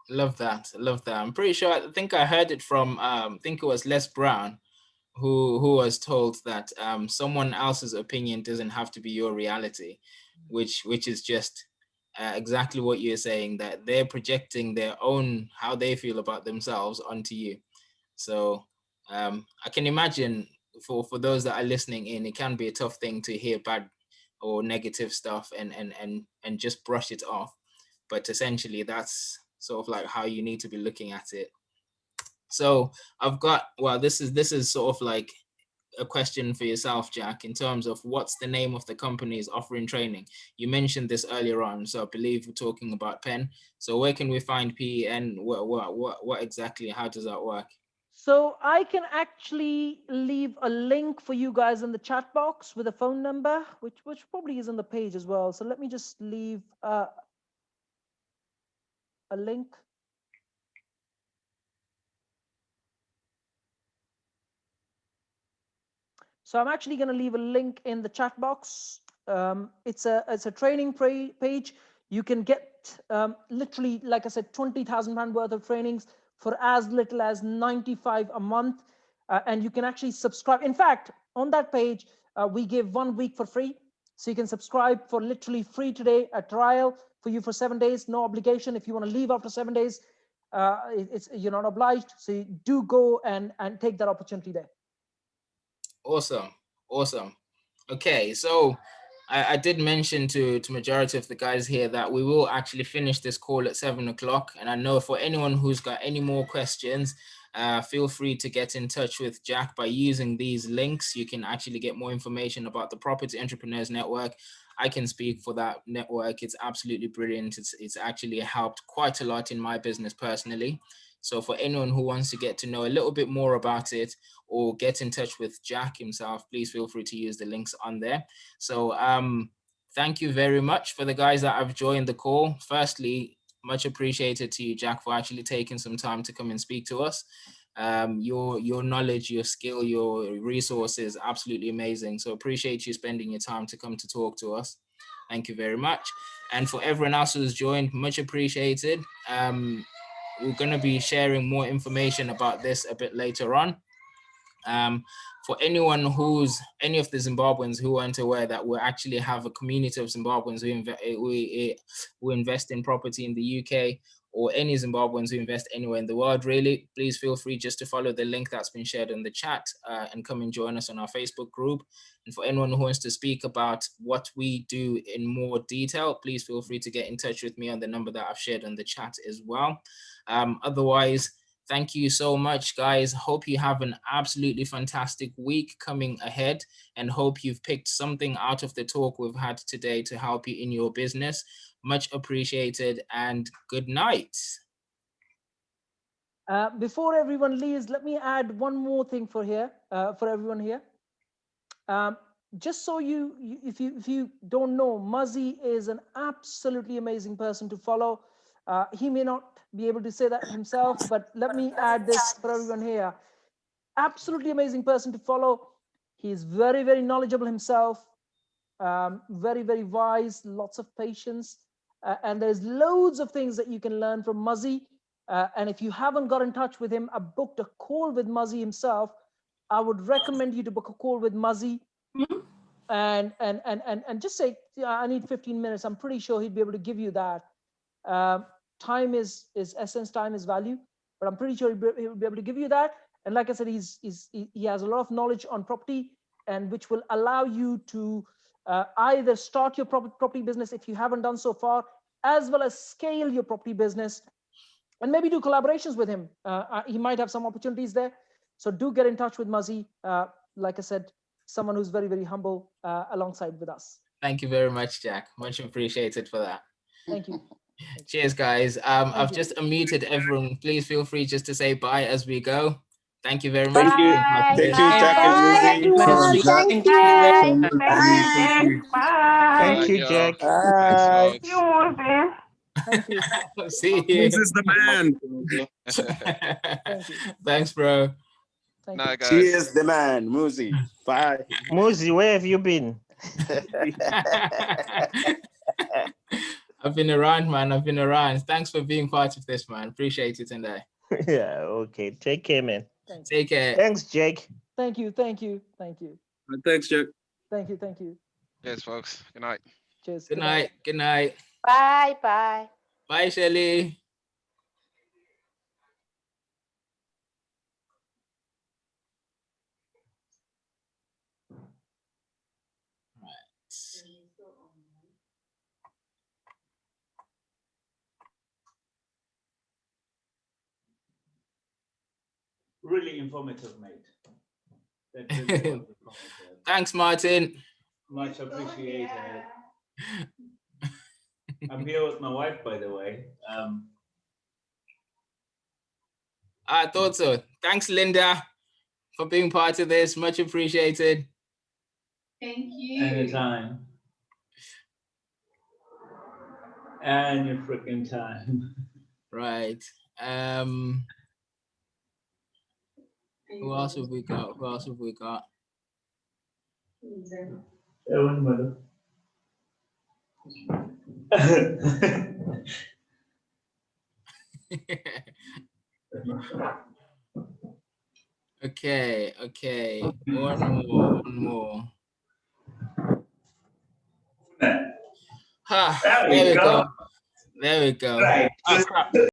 Love that. Love that. I'm pretty sure, I think I heard it from, I think it was Les Brown, who was told that someone else's opinion doesn't have to be your reality, which is just exactly what you're saying, that they're projecting their own, how they feel about themselves onto you. So I can imagine for those that are listening in, it can be a tough thing to hear bad or negative stuff and just brush it off. But essentially, that's sort of like how you need to be looking at it. So I've got, well, this is sort of like a question for yourself, Jack, in terms of what's the name of the companies offering training. You mentioned this earlier on, so I believe we're talking about PEN. So where can we find PEN? What exactly, how does that work? So I can actually leave a link for you guys in the chat box with a phone number, which probably is on the page as well. So let me just leave a link. So I'm actually going to leave a link in the chat box. It's a training page. You can get literally, like I said, 20,000 pound worth of trainings for as little as 95 a month. And you can actually subscribe. In fact, on that page, we give 1 week for free. So you can subscribe for literally free today, a trial for you for 7 days, no obligation. If you want to leave after 7 days, you're not obliged. So you do go and take that opportunity there. Awesome. Awesome. Okay, so I did mention to majority of the guys here that we will actually finish this call at 7 o'clock. And I know for anyone who's got any more questions, feel free to get in touch with Jack by using these links. You can actually get more information about the Property Entrepreneurs Network. I can speak for that network. It's absolutely brilliant. It's actually helped quite a lot in my business personally. So for anyone who wants to get to know a little bit more about it or get in touch with Jack himself, please feel free to use the links on there. So thank you very much for the guys that have joined the call. Firstly, much appreciated to you, Jack, for actually taking some time to come and speak to us. Your knowledge, your skill, your resources, absolutely amazing. So appreciate you spending your time to come to talk to us. Thank you very much. And for everyone else who's joined, much appreciated. We're going to be sharing more information about this a bit later on. For any of the Zimbabweans who aren't aware that we actually have a community of Zimbabweans who invest in property in the UK, or any Zimbabweans who invest anywhere in the world, really, please feel free just to follow the link that's been shared in the chat and come and join us on our Facebook group. And for anyone who wants to speak about what we do in more detail, please feel free to get in touch with me on the number that I've shared in the chat as well. Otherwise, thank you so much, guys. Hope you have an absolutely fantastic week coming ahead, and hope you've picked something out of the talk we've had today to help you in your business. Much appreciated, and good night. Before everyone leaves, let me add one more thing for everyone here. Just so if you don't know, Muzzy is an absolutely amazing person to follow. He may not be able to say that himself, but let me add this for everyone here. Absolutely amazing person to follow. He's very, very knowledgeable himself, very, very wise, lots of patience. And there's loads of things that you can learn from Muzzy. And if you haven't got in touch with him, I booked a call with Muzzy himself. I would recommend you to book a call with Muzzy. And just say, yeah, I need 15 minutes. I'm pretty sure he'd be able to give you that. Time is essence, time is value, but I'm pretty sure he'll be able to give you that. And like I said, he has a lot of knowledge on property, and which will allow you to either start your property business if you haven't done so far, as well as scale your property business, and maybe do collaborations with him. He might have some opportunities there. So do get in touch with Muzzy. Like I said, someone who's very, very humble alongside with us. Thank you very much, Jack. Much appreciated for that. Thank you. Cheers, guys. I've just unmuted everyone. Please feel free just to say bye as we go. Thank you very much. Thank you. Thank you, Jack and Muzzy. Everyone, thank you. Thank you. Thank you, Jack. Thanks, folks. Thank you. See you. This is the man. Thank you. Thanks, bro. Thank Night, you. guys. Cheers, the man, Muzi. Bye. Muzi, where have you been? I've been around, man. I've been around. Thanks for being part of this, man. Appreciate it, and Yeah, okay. Take care, man. Thanks. take care. Thanks, Jake. Thank you. Thank you. Thank you. Thanks, Jack. Thank you. Thank you. Cheers, folks. Good night. Cheers. Good night. Good night. Bye, bye. Bye, Shelly. Really informative, mate. That really was informative. Thanks, Martin. Much appreciated. I'm here with my wife, by the way. I thought so. Thanks, Linda, for being part of this. Much appreciated. Thank you. Anytime. Any freaking time. Right. Who else have we got? Who else have we got? Evan, mother. Okay. One more. There we go. There we go. Right. Oh, crap.